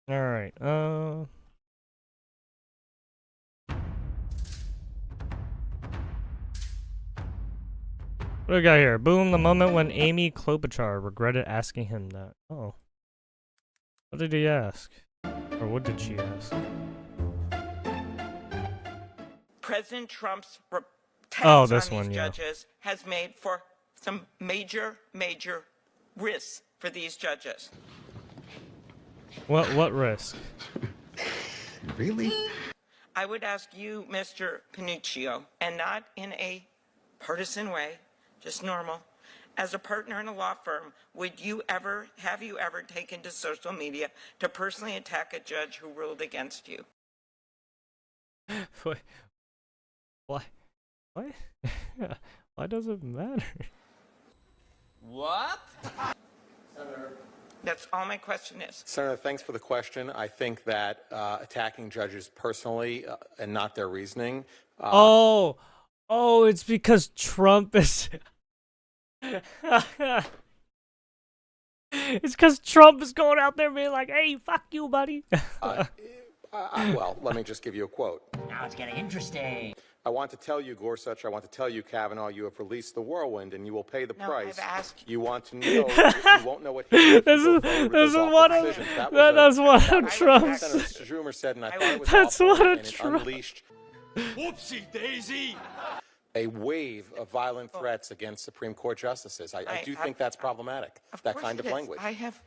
All right. What do we got here? Boom, the moment when Amy Klobuchar regretted asking him that. Oh. What did he ask? Or what did she ask? President Trump's tax Oh, on this these one, yeah. judges has made for some major risks for these judges. What risk? Really? I would ask you, Mr. Panuccio, and not in a partisan way, just normal, as a partner in a law firm, have you ever taken to social media to personally attack a judge who ruled against you? Wait. Why? Why? Why does it matter? What? Senator. That's all my question is. Senator, thanks for the question. I think that attacking judges personally and not their reasoning. Oh, it's because Trump is. It's because Trump is going out there being like, "Hey, fuck you, buddy." Well, let me just give you a quote. Now it's getting interesting. I want to tell you, Gorsuch, I want to tell you, Kavanaugh, you have released the whirlwind and you will pay the price. I've asked. You want to know, you won't know what he This is one of Trump's. Senator Schumer said, and I thought it was That's awful, one of and it Trump. unleashed Whoopsie daisy! a wave of violent threats against Supreme Court justices. I do think that's problematic, that course kind of it is. language. I have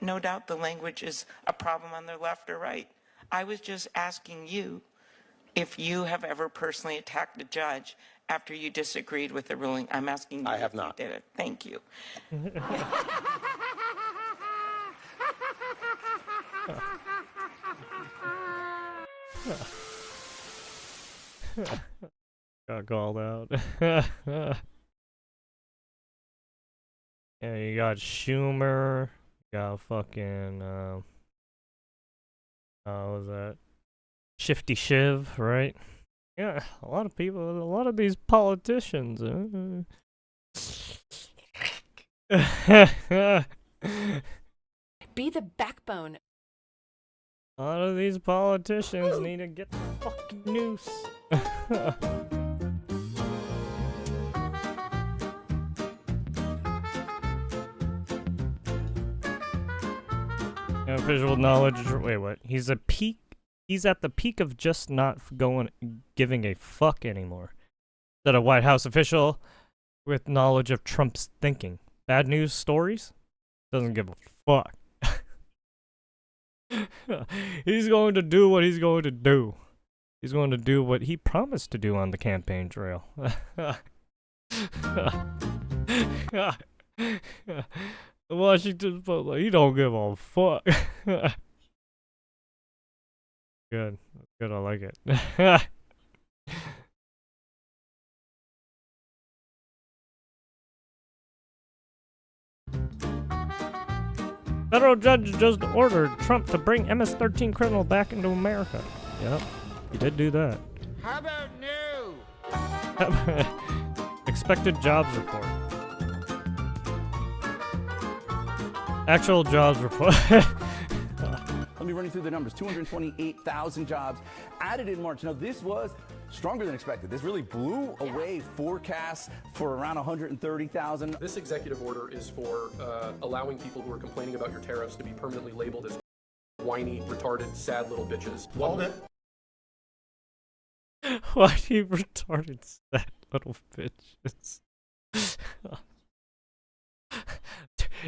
no doubt the language is a problem on the left or right. I was just asking you if you have ever personally attacked a judge after you disagreed with the ruling. I'm asking you I have if not. you did it. Thank you. Got called out. Yeah, you got Schumer. You got fucking what was that? Shifty Shiv, right? Yeah, a lot of people, a lot of these politicians. Be the backbone. A lot of these politicians need to get the fucking noose. Visual knowledge. Wait, what? He's at the peak of just not giving a fuck anymore. That a White House official with knowledge of Trump's thinking. Bad news stories? Doesn't give a fuck. He's going to do what he's going to do. He's going to do what he promised to do on the campaign trail. The Washington Post, like, he don't give a fuck. Good. Good, I like it. Federal judge just ordered Trump to bring MS-13 criminal back into America. Yep, he did do that. How about new? Expected jobs report. Actual jobs report. Let me run you through the numbers. 228,000 jobs added in March. Now, this was stronger than expected. This really blew away forecasts for around 130,000. This executive order is for allowing people who are complaining about your tariffs to be permanently labeled as whiny, retarded, sad little bitches. Hold it. Why do you retarded sad little bitches?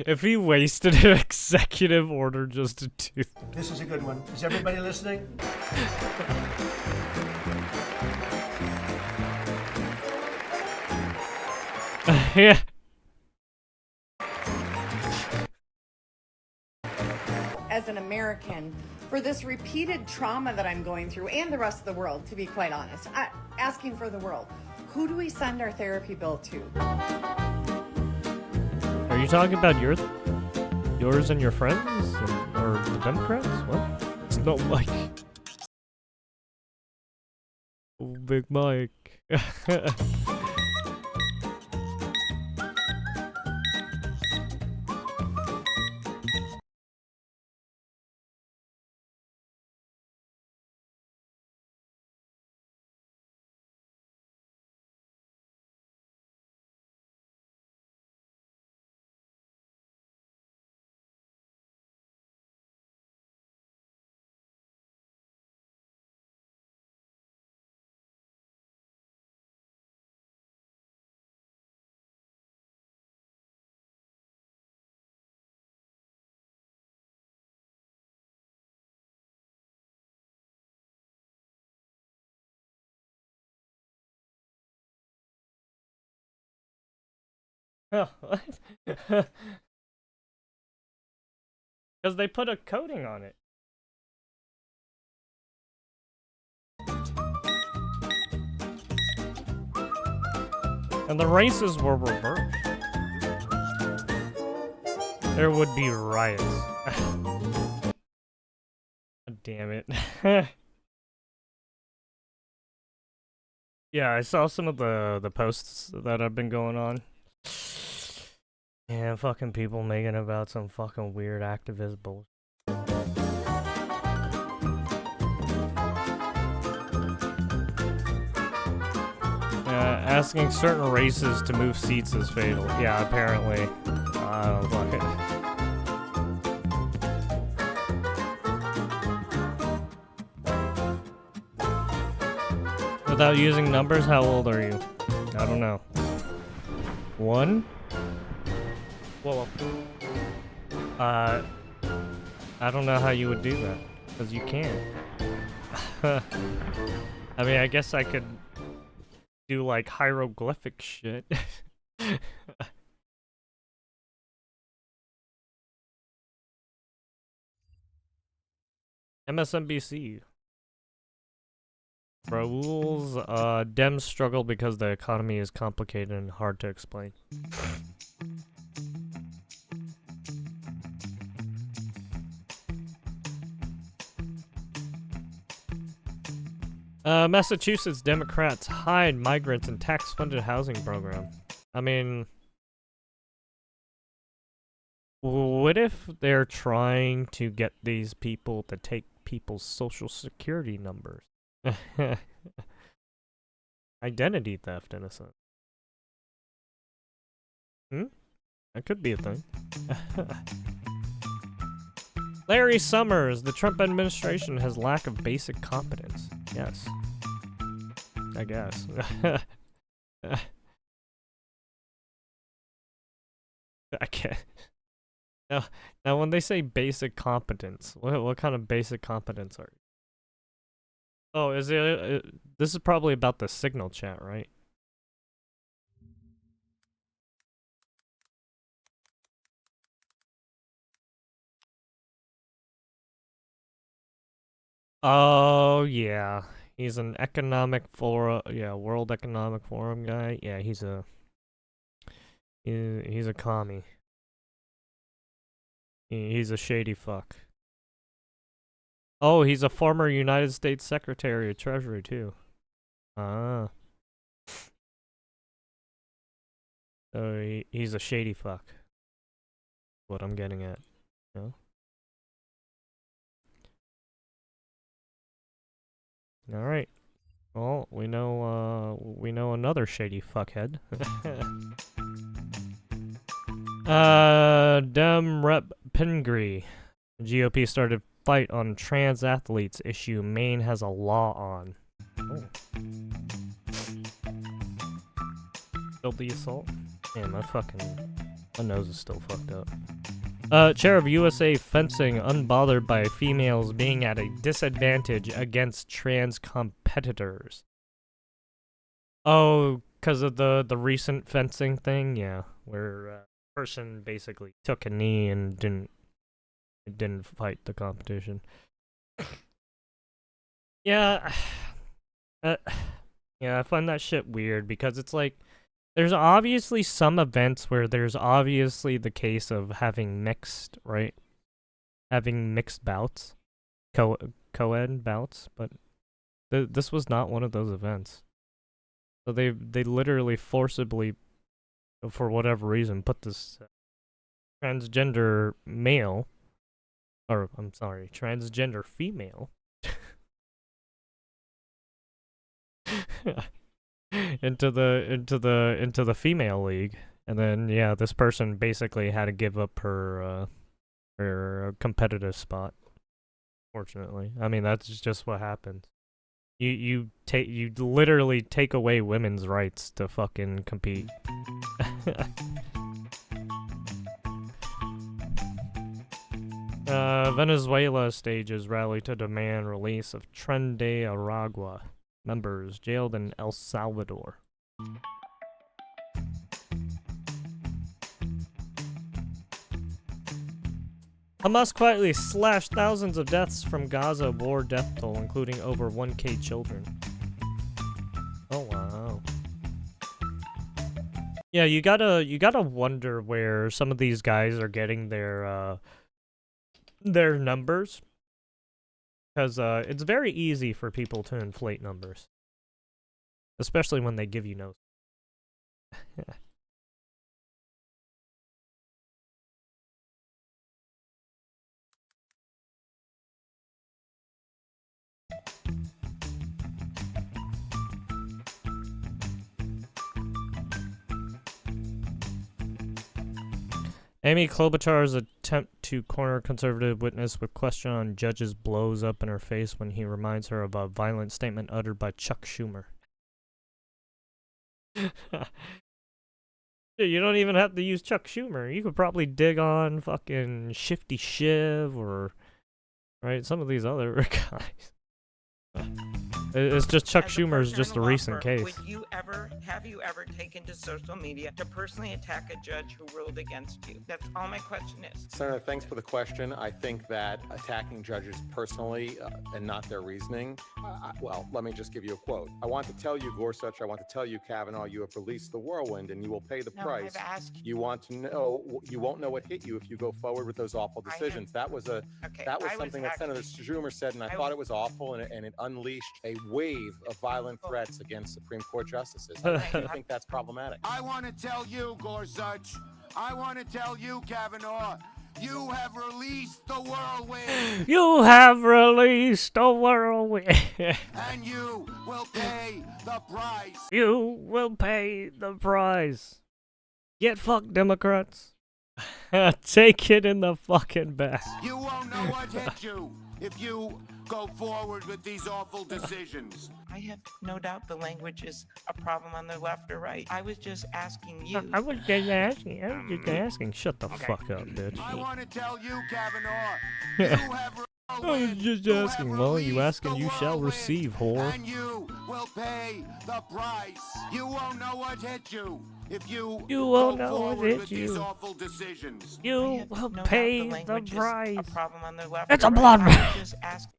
If he wasted an executive order just to do that. This is a good one. Is everybody listening? Yeah. As an American, for this repeated trauma that I'm going through, and the rest of the world, to be quite honest, asking for the world, who do we send our therapy bill to? Are you talking about yours and your friends, or the Democrats? What? It's not Mike. Oh, Big Mike. What? Because they put a coating on it. And the races were reversed. There would be riots. Damn it. Yeah, I saw some of the posts that have been going on. Yeah, fucking people making about some fucking weird activist bullshit. Asking certain races to move seats is fatal. Yeah, apparently. I don't fucking... Without using numbers, how old are you? I don't know. 1? Well, I don't know how you would do that, because you can't. I mean, I guess I could do like hieroglyphic shit. MSNBC. Rules, Dems struggle because the economy is complicated and hard to explain. Massachusetts Democrats hide migrants in tax-funded housing program. I mean, what if they're trying to get these people to take people's social security numbers? Identity theft, in a sense. That could be a thing. Larry Summers, the Trump administration has lack of basic competence. Yes. I guess. I can't. Now, when they say basic competence, what kind of basic competence are you? Oh, is it? This is probably about the signal chat, right? Oh yeah, he's an economic forum. Yeah, World Economic Forum guy. Yeah, he's a commie. He's a shady fuck. Oh, he's a former United States Secretary of Treasury too. Ah. So he's a shady fuck. What I'm getting at. No? Alright. Well, we know another shady fuckhead. Dem Rep Pingree. The GOP started fight on trans athletes issue Maine has a law on. Oh. Still the assault? Man, my nose is still fucked up. Chair of USA fencing unbothered by females being at a disadvantage against trans competitors. Oh, because of the recent fencing thing? Yeah, where a person basically took a knee and didn't fight the competition. Yeah, yeah, I find that shit weird because it's like, there's obviously some events where there's obviously the case of having mixed, right? Having mixed bouts, co-ed bouts, but this was not one of those events. So they literally forcibly, for whatever reason, put this transgender male, or I'm sorry, transgender female into the female league, and then yeah, this person basically had to give up her competitive spot. Fortunately, I mean that's just what happens. You literally take away women's rights to fucking compete. Venezuela stages rally to demand release of Tren de Aragua members jailed in El Salvador. Hamas quietly slashed thousands of deaths from Gaza war death toll, including over 1K children. Oh wow. Yeah, you gotta wonder where some of these guys are getting their numbers, because it's very easy for people to inflate numbers, especially when they give you no. Amy Klobuchar's attempt to corner conservative witness with question on judges blows up in her face when he reminds her of a violent statement uttered by Chuck Schumer. You don't even have to use Chuck Schumer. You could probably dig on fucking Shifty Shiv or, right, some of these other guys. It's just Chuck Schumer's just a recent case. Would you ever, have you ever taken to social media to personally attack a judge who ruled against you? That's all my question is. Senator, thanks for the question. I think that attacking judges personally and not their reasoning, well, let me just give you a quote. I want to tell you, Gorsuch, I want to tell you, Kavanaugh, you have released the whirlwind and you will pay the price. I've asked you want to know, you won't know what hit you if you go forward with those awful decisions. That was something that Senator Schumer said, and I thought it was awful, and it unleashed a wave of violent threats against Supreme Court justices. I think that's problematic. I want to tell you, Gorsuch. I want to tell you, Kavanaugh. You have released the whirlwind. You have released the whirlwind. And you will pay the price. You will pay the price. Get fucked, Democrats. Take it in the fucking back. You won't know what hit you if you go forward with these awful decisions. I have no doubt the language is a problem on the left or right. I was just asking you. I was just asking. Shut the fuck up, bitch. I want to tell you, Kavanaugh. You have I was just asking. Well, you asking, you shall receive, whore. And you will pay the price. You won't know what hit you if you won't go know what forward hit with you. these awful decisions. You will No pay doubt the language is price. a problem on the left It's or a right. blood I was bath. just asking.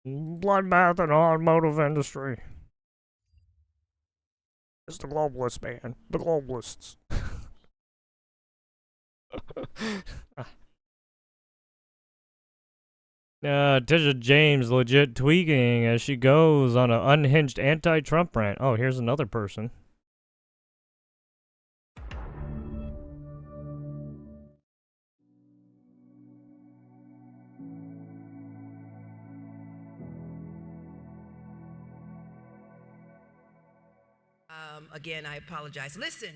Bloodbath in the automotive industry. It's the globalists, man. The globalists. Tisha James legit tweaking as she goes on an unhinged anti-Trump rant. Oh, here's another person. Again, I apologize. Listen,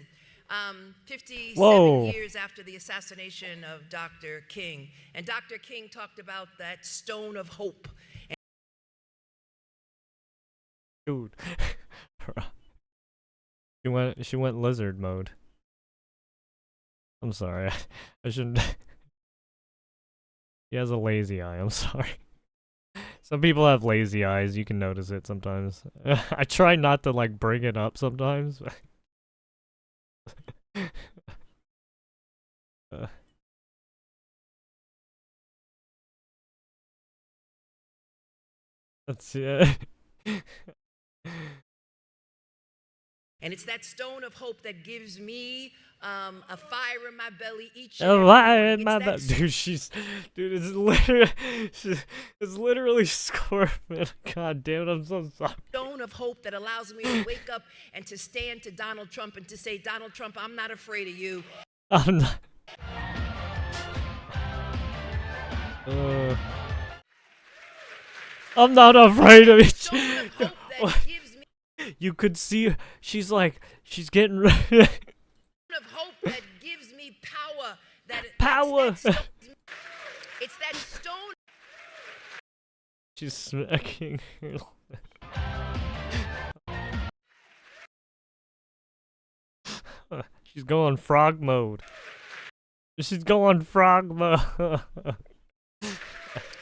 57 Whoa. years after the assassination of Dr. King, and Dr. King talked about that stone of hope. Dude. She went lizard mode. I'm sorry. I shouldn't. He has a lazy eye. I'm sorry. Some people have lazy eyes. You can notice it sometimes. I try not to like bring it up sometimes. That's it. And it's that stone of hope that gives me a fire in my belly each Oh, and why every in morning. my It's that dude, it's literally Scorpion. God damn it, I'm so sorry. stone of hope that allows me to wake up and to stand to Donald Trump and to say, Donald Trump, I'm not afraid of you. I'm not. I'm not afraid of it. Stone of hope that gives me You could see her. She's like, she's getting of hope that gives me power. Power. It's that stone. She's smacking her. She's going frog mode. She's going frog mode.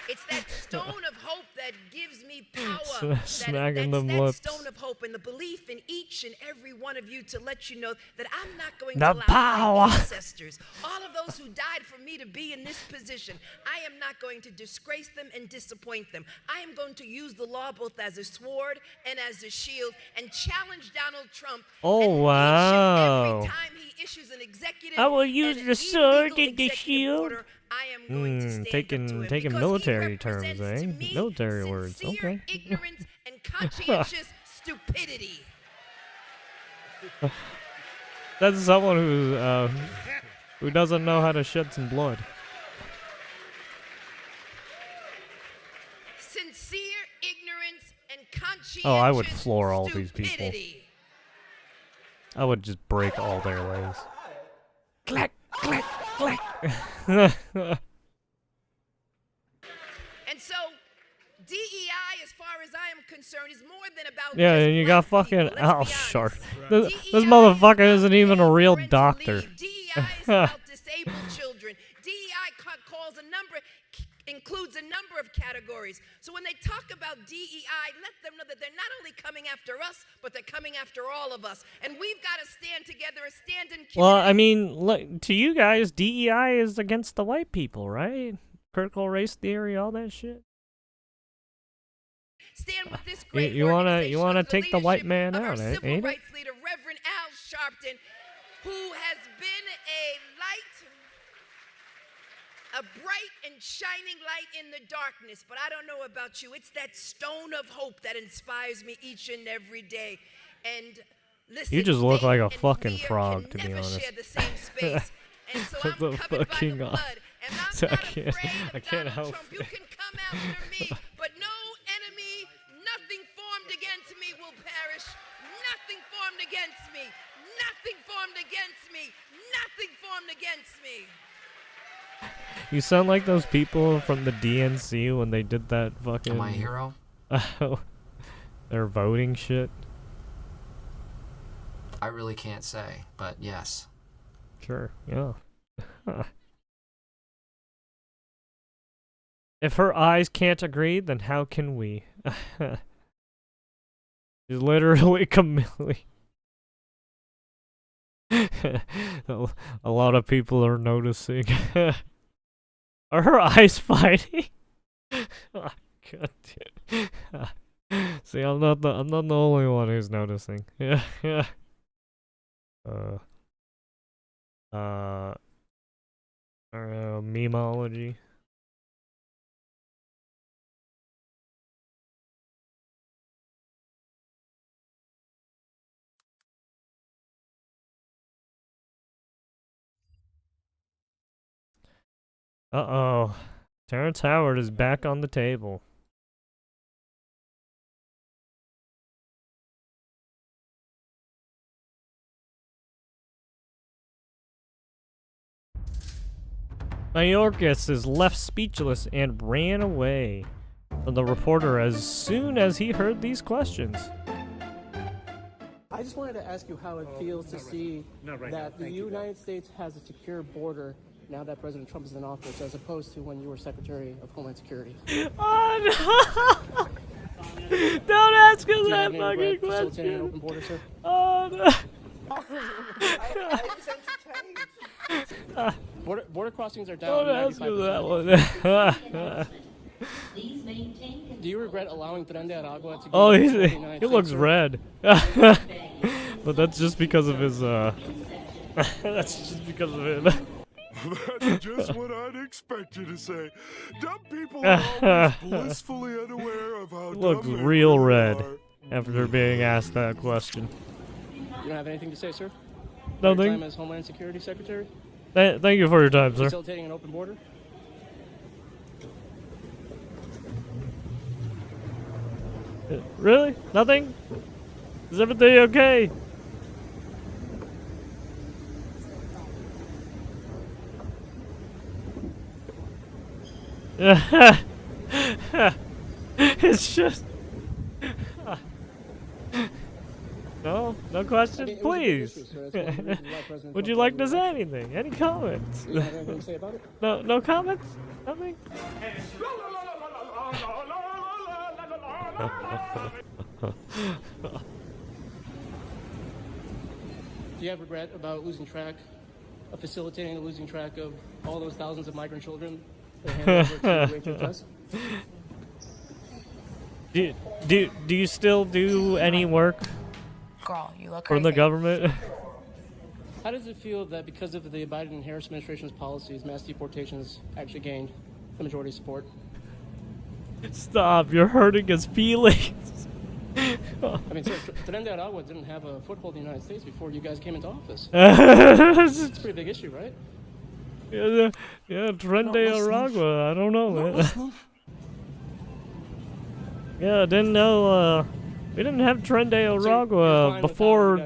It's that stone of hope that gives me power. smacking that's them that lips. stone of hope and the belief in each and every one of you to let you know that I'm not going The to allow power. my ancestors, all of those who died for me to be in this position, I am not going to disgrace them and disappoint them. I am going to use the law both as a sword and as a shield and challenge Donald Trump. Oh, and wow. Every time he issues an executive, I will use the sword and the shield. order, I am going to stand up to him Taking because military he terms, represents eh? to me Military words. sincere Okay. ignorance and conscientious stupidity. That's someone who doesn't know how to shed some blood. Sincere ignorance and conscientious Oh, I would floor all these people. stupidity. I would just break all their legs. Clack, clack, clack. And so, DEI, as far as I am concerned, is more than about Yeah, just and you got black fucking people, let's Al be Sharp. honest. This DEI motherfucker is isn't about even a real parental doctor. leave. DEI is about disabled children. DEI includes a number of categories. So when they talk about DEI, let them know that they're not only coming after us, but they're coming after all of us. And we've got to stand together and stand in community. Well, I mean, look, to you guys, DEI is against the white people, right? Critical race theory, all that shit. Stand with this great You wanna organization under the take the white leadership man of our out, civil ain't it? rights leader, Reverend Al Sharpton, who has been a light, a bright and shining light in the darkness. But I don't know about you. It's that stone of hope that inspires me each and every day. And listen, You just look faith like a and fucking fear frog, can to be never honest. share the same space. And so I'm The covered by fucking, the blood. And I'm I not can't- afraid I of can't Donald help Trump. You can come after me, but no enemy, nothing formed against me will perish. Nothing formed against me. Nothing formed against me. Nothing formed against me. You sound like those people from the DNC when they did that fucking... Am I a hero? Their voting shit. I really can't say, but yes. Sure, yeah. If her eyes can't agree, then how can we? She's literally chameleon. A lot of people are noticing. Are her eyes fighting? Oh, God damn. See, I'm not the only one who's noticing. Yeah, yeah. Memology. Uh-oh. Terrence Howard is back on the table. Mayorkas is left speechless and ran away from the reporter as soon as he heard these questions. I just wanted to ask you how it feels to see that the United States has a secure border now that President Trump is in office, as opposed to when you were Secretary of Homeland Security. Oh no! Don't ask us that fucking facilitating an question. open border, sir? Oh no! Border crossings are down. Don't ask us 95%. that one. Do you regret allowing Tren de Aragua to Oh, go to the United he looks States, sir? red. But that's just because of his that's just because of him. That's just what I'd expect you to say. Dumb people are always blissfully unaware of how Looks dumb they real really red are. after being asked that question. You don't have anything to say, sir? Nothing. Your time as Homeland Security Secretary? Thank you for your time, sir. Facilitating an open border? Really? Nothing? Is everything okay? It's just... No questions, please. Would you like to say anything? Any comments? You have anything to say about it? No comments? Nothing? Do you have regret about losing track, of facilitating the losing track of all those thousands of migrant children that handed over to HHS? Do you still do any work Girl, you look for the crazy. government? How does it feel that because of the Biden and Harris administration's policies, mass deportations actually gained the majority support? Stop, you're hurting his feelings. I mean, sir, Tren Aragua didn't have a foothold in the United States before you guys came into office. It's a pretty big issue, right? Yeah, Tren Aragua, I don't know, man. Yeah, I didn't know, we didn't have Tren Aragua before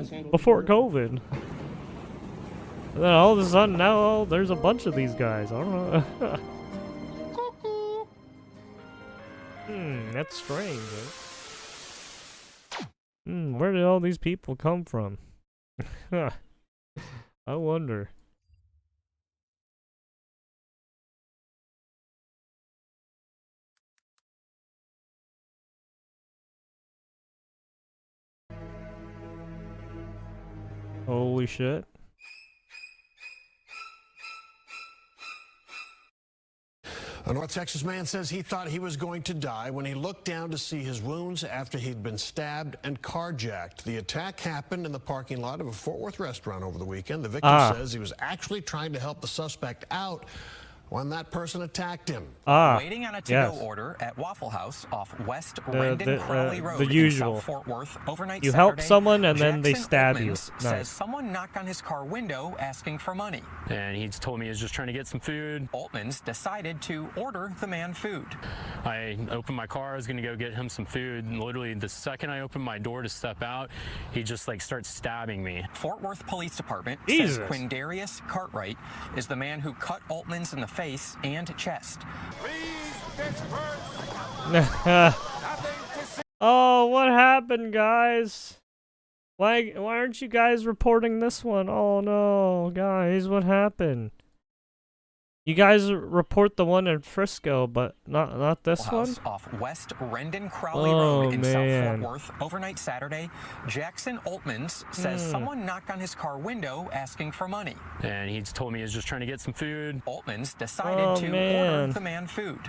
COVID. And then all of a sudden now there's a bunch of these guys. I don't know. That's strange. Where did all these people come from? I wonder. Holy shit. A North Texas man says he thought he was going to die when he looked down to see his wounds after he'd been stabbed and carjacked. The attack happened in the parking lot of a Fort Worth restaurant over the weekend. The victim says he was actually trying to help the suspect out when that person attacked him. Waiting on a to-go order at Waffle House off West Rendon Crowley Road the usual. in South Fort Worth overnight You Saturday, help someone and then they Jackson stab you. Altmans Nice. says someone knocked on his car window asking for money. And he told me he was just trying to get some food. Altmans decided to order the man food. I opened my car, I was gonna go get him some food, and literally the second I opened my door to step out, he just like starts stabbing me. Fort Worth Police Department Jesus. says Quindarius Cartwright is the man who cut Altmans in the face and chest. Oh, what happened, guys? Why aren't you guys reporting this one? Oh no, guys, what happened? You guys report the one in Frisco, but not this one? Off West Rendon Crowley Oh, Road in South man. Fort Worth overnight Saturday, Jackson Altmans says someone knocked on his car window asking for money. And he told me he was just trying to get some food. Altmans decided Oh, to man. order the man food.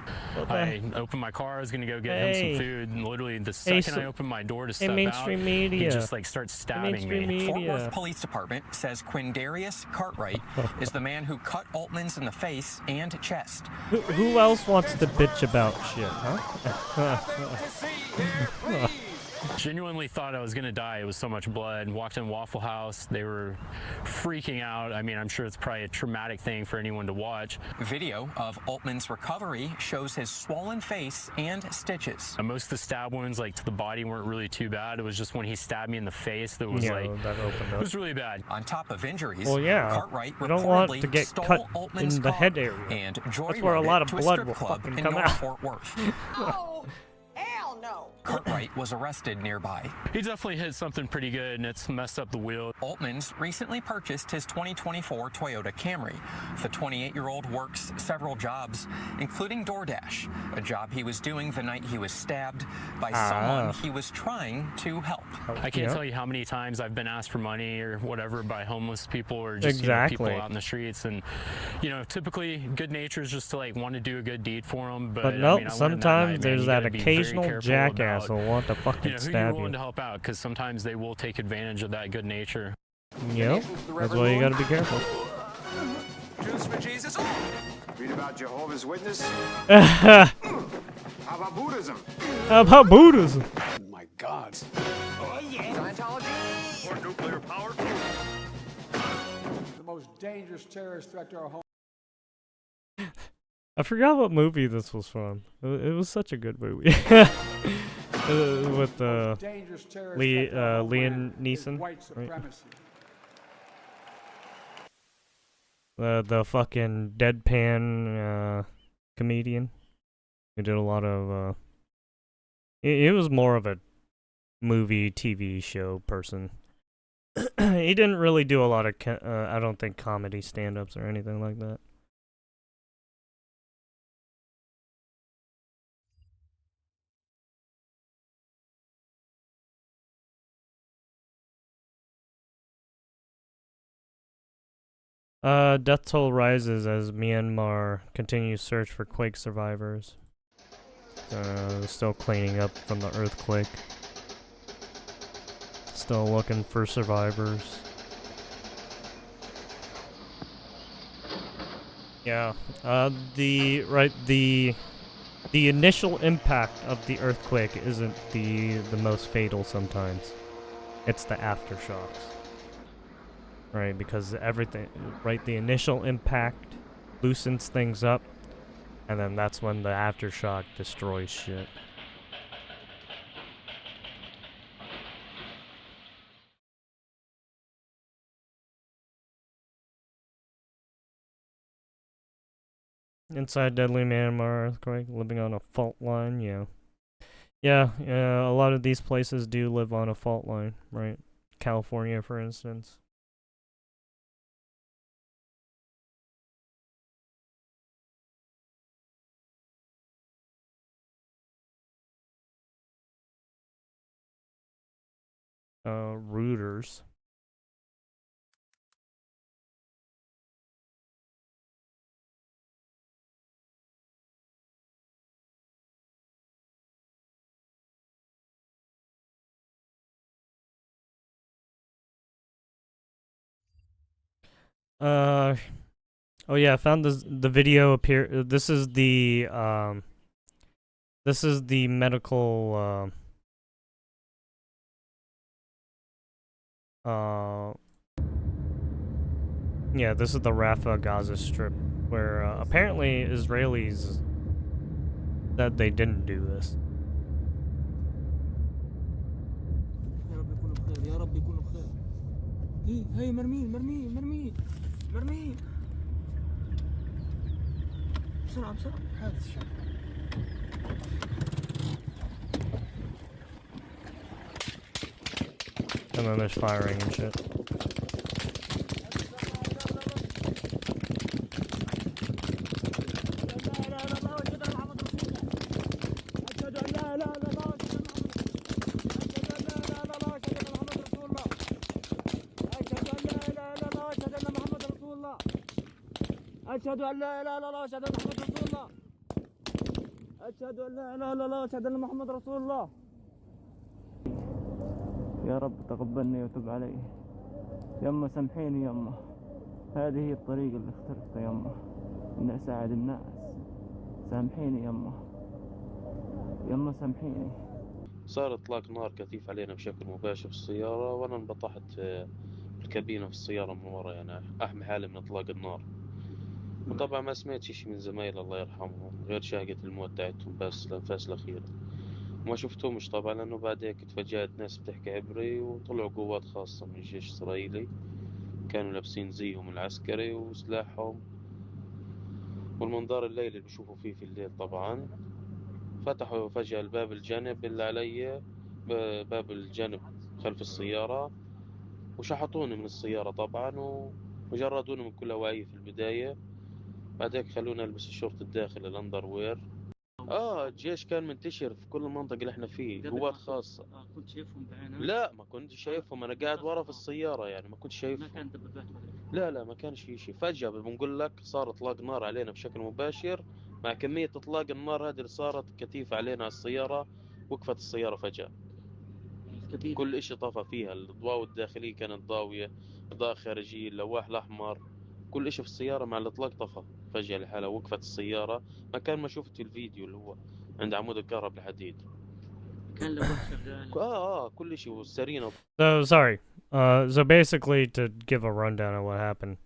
I opened my car, I was gonna go get him Hey. some food, and literally the Hey, second I opened my door to hey, step out, mainstream media. he just like starts stabbing mainstream me. Fort media. Worth Police Department says Quindarius Cartwright is the man who cut Altmans in the face and chest. Who else wants to bitch about shit, huh? Genuinely thought I was gonna die. It was so much blood. Walked in Waffle House. They were freaking out. I mean, I'm sure it's probably a traumatic thing for anyone to watch. Video of Altman's recovery shows his swollen face and stitches. Most of the stab wounds, like to the body, weren't really too bad. It was just when he stabbed me in the face that was Yeah, like, that opened it up. was really bad. On top of injuries, Well, yeah, Cartwright you don't want reportedly to get stole cut Altman's in the car head area. and That's where a joyrided lot of to a blood strip will club fucking in come North out. Fort Worth. Oh, hell no. Cartwright was arrested nearby. He definitely hit something pretty good, and it's messed up the wheel. Altmans recently purchased his 2024 Toyota Camry. The 28-year-old works several jobs, including DoorDash, a job he was doing the night he was stabbed by someone he was trying to help. I can't tell you how many times I've been asked for money or whatever by homeless people or just you know, people out in the streets, and you know, typically good nature is just to like want to do a good deed for them. But nope, I mean, I learned that sometimes night, man, there's you that gotta be very occasional careful jackass about, will want to fucking you know, who stab you're you. willing to help out, because sometimes they will take advantage of that good nature. Yep, that's why you gotta be careful. Jews for Jesus. Read about Jehovah's Witness. How about Buddhism? How about Buddhism? Oh my God. Oh yeah. Scientology. Or nuclear power. The most dangerous terrorist threat to our home. I forgot what movie this was from. It was such a good movie. With Liam Neeson, right? The fucking deadpan comedian who did a lot of. It was more of a movie, TV show person. He didn't really do a lot of, I don't think, comedy stand-ups or anything like that. Death toll rises as Myanmar continues search for quake survivors. Still cleaning up from the earthquake. Still looking for survivors. Yeah. The initial impact of the earthquake isn't the most fatal sometimes. It's the aftershocks. Right, because everything, right, the initial impact loosens things up, and then that's when the aftershock destroys shit. Inside deadly Myanmar earthquake, living on a fault line, yeah. Yeah, a lot of these places do live on a fault line, right? California, for instance. REUTERS. Oh yeah, I found the video appear. This is the medical yeah, this is the Rafah Gaza Strip, where apparently Israelis said they didn't do this. هي مرمين مرمين مرمين مرمين بسرعة بسرعة هذا الشيء And then there's firing and shit. أشهد أن لا إله إلا الله أشهد أن محمد رسول الله أشهد أن لا إله إلا الله أشهد أن محمد رسول الله يا رب تقبلني وتب علي يما سامحيني يما هذه هي الطريقة اللي اخترتها يما إني أساعد الناس سامحيني يما سامحيني. صار إطلاق نار كثيف علينا بشكل مباشر في السيارة وأنا انبطحت في الكابينة في السيارة من ورا يعني أحمي حالي من إطلاق النار. وطبعا ما سمعت شي من زمايل الله يرحمهم غير شاهقة الموت تاعتهم بس الأنفاس الأخيرة وما شفتهمش طبعا لأنه بعد هيك تفاجأت ناس بتحكي عبري وطلعوا قوات خاصة من الجيش الإسرائيلي كانوا لابسين زيهم العسكري وسلاحهم والمنظار الليلي اللي بشوفوا فيه في الليل طبعا فتحوا فجأة الباب الجانب اللي علي باب الجانب خلف السيارة وشحطوني من السيارة طبعا وجردوني من كل أواعي في البداية بعد هيك خلونا نلبس الشورت الداخلي الاندروير. الجيش كان منتشر في كل المنطقة اللي احنا فيه قوات خاصة. كنت شايفهم بعينك؟ لا ما كنت شايفهم انا قاعد ورا في السيارة يعني ما كنت شايفهم. ما كان دبابات لا ما كانش في شيء فجأة بنقول لك صار اطلاق نار علينا بشكل مباشر مع كمية اطلاق النار هذه اللي صارت كثيفة علينا على السيارة وقفت السيارة فجأة. كل اشي طفى فيها الضوء الداخلية كانت ضاوية إضاءة خارجية اللواح الأحمر كل اشي في السيارة مع الاطلاق طفى فجأة لحالها وقفت السيارة مكان ما شفت الفيديو اللي هو عند عمود الكهرباء الحديد كان لوح شغال. كل شيء والسرينة. So sorry. So basically, to give a rundown of what happened,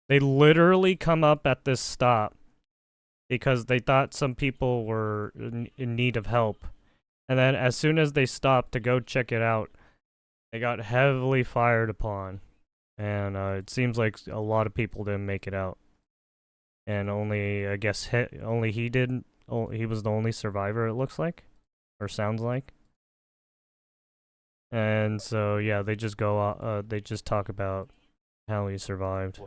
they literally come up at this stop because they thought some people were in need of help, and then as soon as they stopped to go check it out, they got heavily fired upon, and it seems like a lot of people didn't make it out, and only I guess only he didn't. He was the only survivor. It looks like, or sounds like. And so yeah, they just go they just talk about how he survived.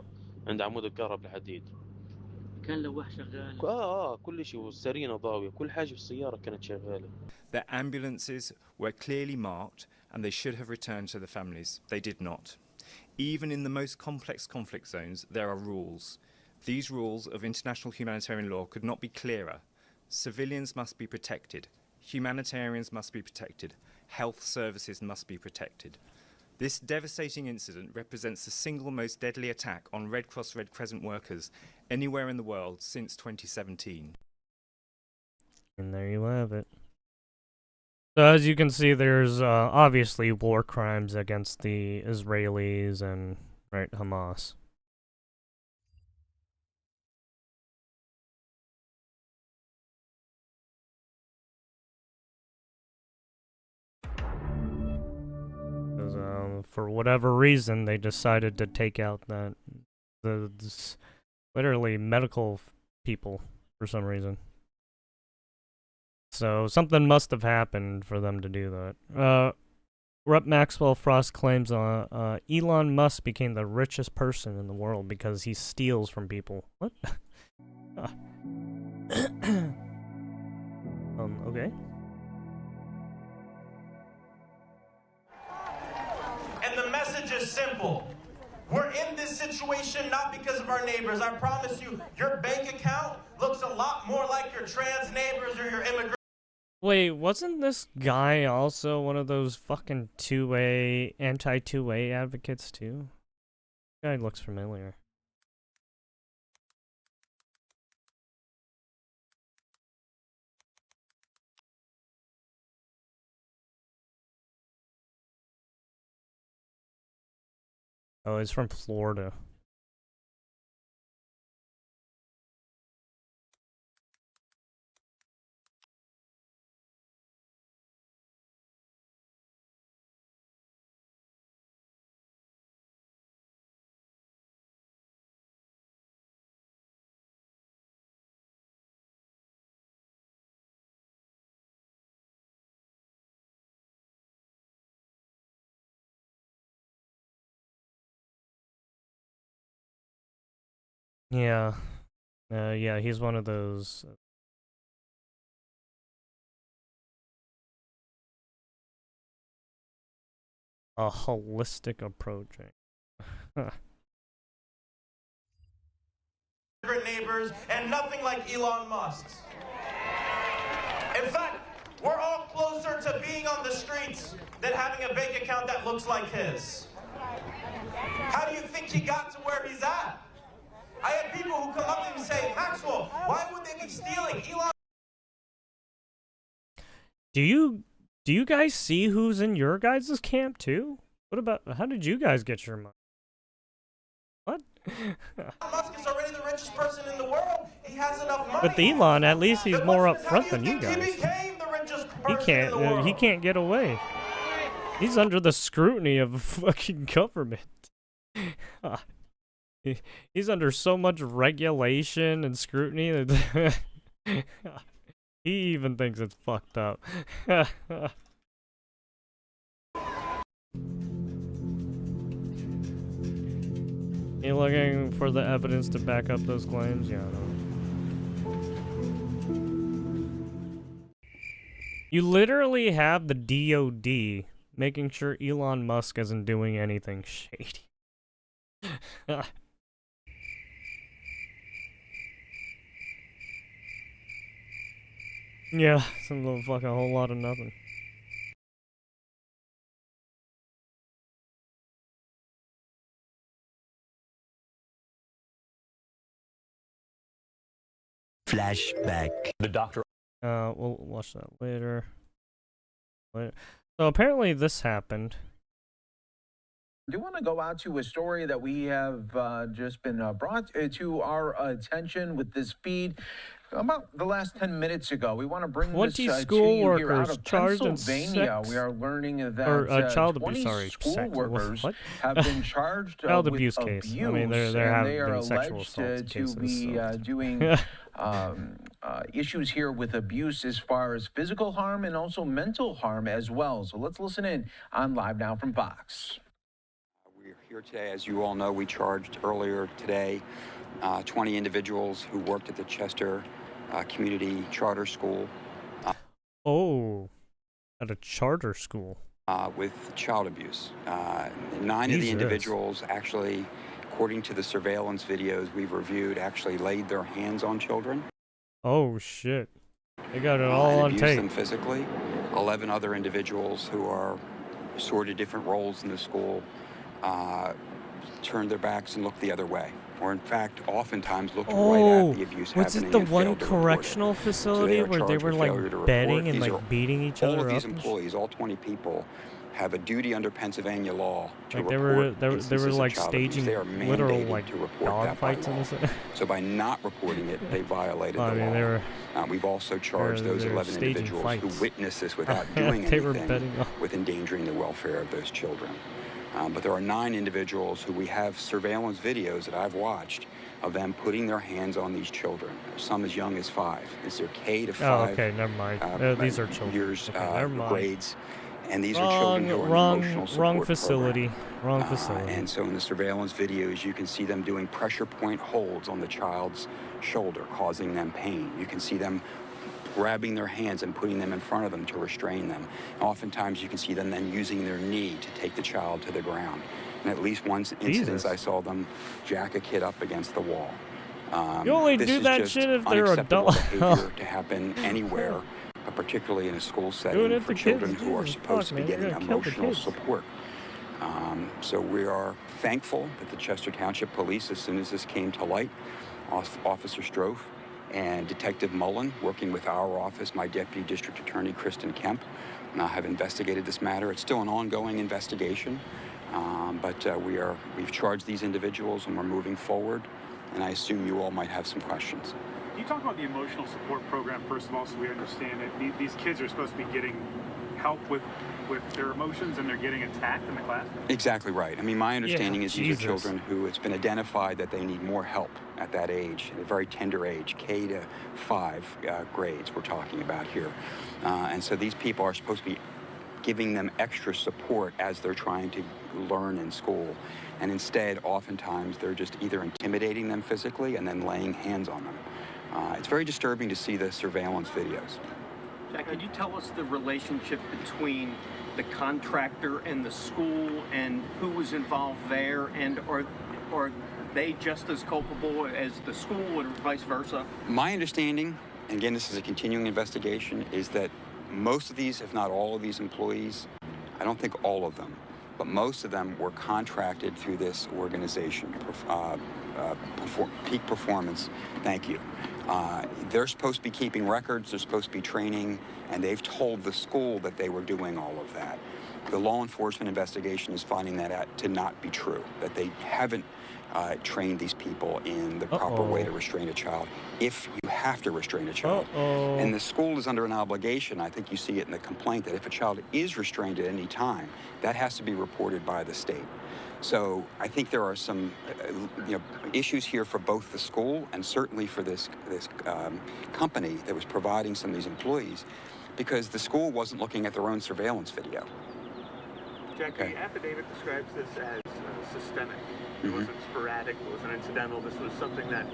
عند عمود الكهرباء الحديد. كان لوح شغال. كل شيء والسرينة ضاوية كل حاجة في السيارة كانت شغالة. Their ambulances were clearly marked and they should have returned to the families. They did not. Even in the most complex conflict zones, there are rules. These rules of international humanitarian law could not be clearer. Civilians must be protected. Humanitarians must be protected. Health services must be protected. This devastating incident represents the single most deadly attack on Red Cross Red Crescent workers anywhere in the world since 2017. And there you have it. So as you can see, there's obviously war crimes against the Israelis and Hamas. Because for whatever reason, they decided to take out literally medical people for some reason. So something must have happened for them to do that. Rep. Maxwell Frost claims Elon Musk became the richest person in the world because he steals from people. What? Okay. And the message is simple. We're in this situation not because of our neighbors. I promise you, your bank account looks a lot more like your trans neighbors or your immigrant. Wait, wasn't this guy also one of those fucking anti-2A advocates too? Guy looks familiar. Oh, he's from Florida. Yeah. Yeah, he's one of those. A holistic approach. Neighbors and nothing like Elon Musk's. In fact, we're all closer to being on the streets than having a bank account that looks like his. How do you think he got to where he's at? I had people who come up to me and say, Maxwell, why would they be stealing? Elon. Do you guys see who's in your guys' camp too? What about, how did you guys get your money? What? Musk is already the richest person in the world. He has enough money. With Elon, at least he's more upfront than you guys. He became the richest person in the world. He can't get away. He's under the scrutiny of a fucking government. He's under so much regulation and scrutiny that he even thinks it's fucked up. You looking for the evidence to back up those claims? Yeah, no. You literally have the DOD making sure Elon Musk isn't doing anything shady. Yeah, some little fucking whole lot of nothing. Flashback. The doctor. We'll watch that later. So apparently this happened. I do want to go out to a story that we have just been brought to our attention with this feed about the last 10 minutes ago. We want to bring this to you here out of Pennsylvania. We are learning that child 20 abuse, school workers have been charged child with abuse abuse. Case. I mean, there have they are been sexual alleged assault to cases, be so. doing issues here with abuse as far as physical harm and also mental harm as well. So let's listen in on Live Now from Fox. We're here today, as you all know, we charged earlier today 20 individuals who worked at the Chester Community Charter School. Oh, at a charter school. with child abuse. 9 of the individuals actually, according to the surveillance videos we've reviewed, actually laid their hands on children. Oh shit! They got it all on abused tape. them physically. 11 other individuals who are sort of different roles in the school turned their backs and looked the other way, or in fact, oftentimes looked right at the abuse was happening. it the and one failed to report it. correctional facility So where they were like betting and like beating each other up? All of these up? employees, all 20 people, have a duty under Pennsylvania law to Like report they were instances of like child staging abuse. They are literal mandated like to report dog that by fights in law. this. So by not reporting it, they violated I the mean, law. they were. We've also charged those they were 11 staging individuals fights. who witnessed this without doing They were anything betting on- with endangering the welfare of those children. But there are 9 individuals who we have surveillance videos that I've watched of them putting their hands on these children, some as young as 5. It's their K to 5 Oh, okay, never mind. These are children. years, Okay, never mind. grades. And these are children who are in emotional support wrong facility. program. Wrong facility. And so in the surveillance videos, you can see them doing pressure point holds on the child's shoulder, causing them pain. You can see them grabbing their hands and putting them in front of them to restrain them. Oftentimes, you can see them then using their knee to take the child to the ground. And at least one instance, I saw them jack a kid up against the wall. You only this do is that just shit if they're unacceptable adult. behavior to happen anywhere, but particularly in a school setting for children who are supposed to be getting emotional support. So we are thankful that the Chester Township Police, as soon as this came to light, Officer Strofe and Detective Mullen, working with our office, my Deputy District Attorney, Kristen Kemp, have investigated this matter. It's still an ongoing investigation, but we've charged these individuals and we're moving forward, and I assume you all might have some questions. Can you talk about the emotional support program, first of all, so we understand that these kids are supposed to be getting help with their emotions and they're getting attacked in the class? Exactly right. I mean, my understanding is these are children who it's been identified that they need more help at that age, at a very tender age, K to 5 grades we're talking about here. And so these people are supposed to be giving them extra support as they're trying to learn in school. And instead, oftentimes, they're just either intimidating them physically and then laying hands on them. It's very disturbing to see the surveillance videos. Jack, could you tell us the relationship between the contractor and the school and who was involved there, and are they just as culpable as the school or vice versa? My understanding, and again, this is a continuing investigation, is that most of these, if not all of these employees, I don't think all of them, but most of them were contracted through this organization, Peak Performance. Thank you. They're supposed to be keeping records, they're supposed to be training, and they've told the school that they were doing all of that. The law enforcement investigation is finding that out to not be true, that they haven't trained these people in the proper way to restrain a child, if you have to restrain a child. And the school is under an obligation, I think you see it in the complaint, that if a child is restrained at any time, that has to be reported by the state. So I think there are some issues here for both the school and certainly for this company that was providing some of these employees, because the school wasn't looking at their own surveillance video. Jack, the affidavit describes this as systemic. It wasn't sporadic, it wasn't incidental. This was something that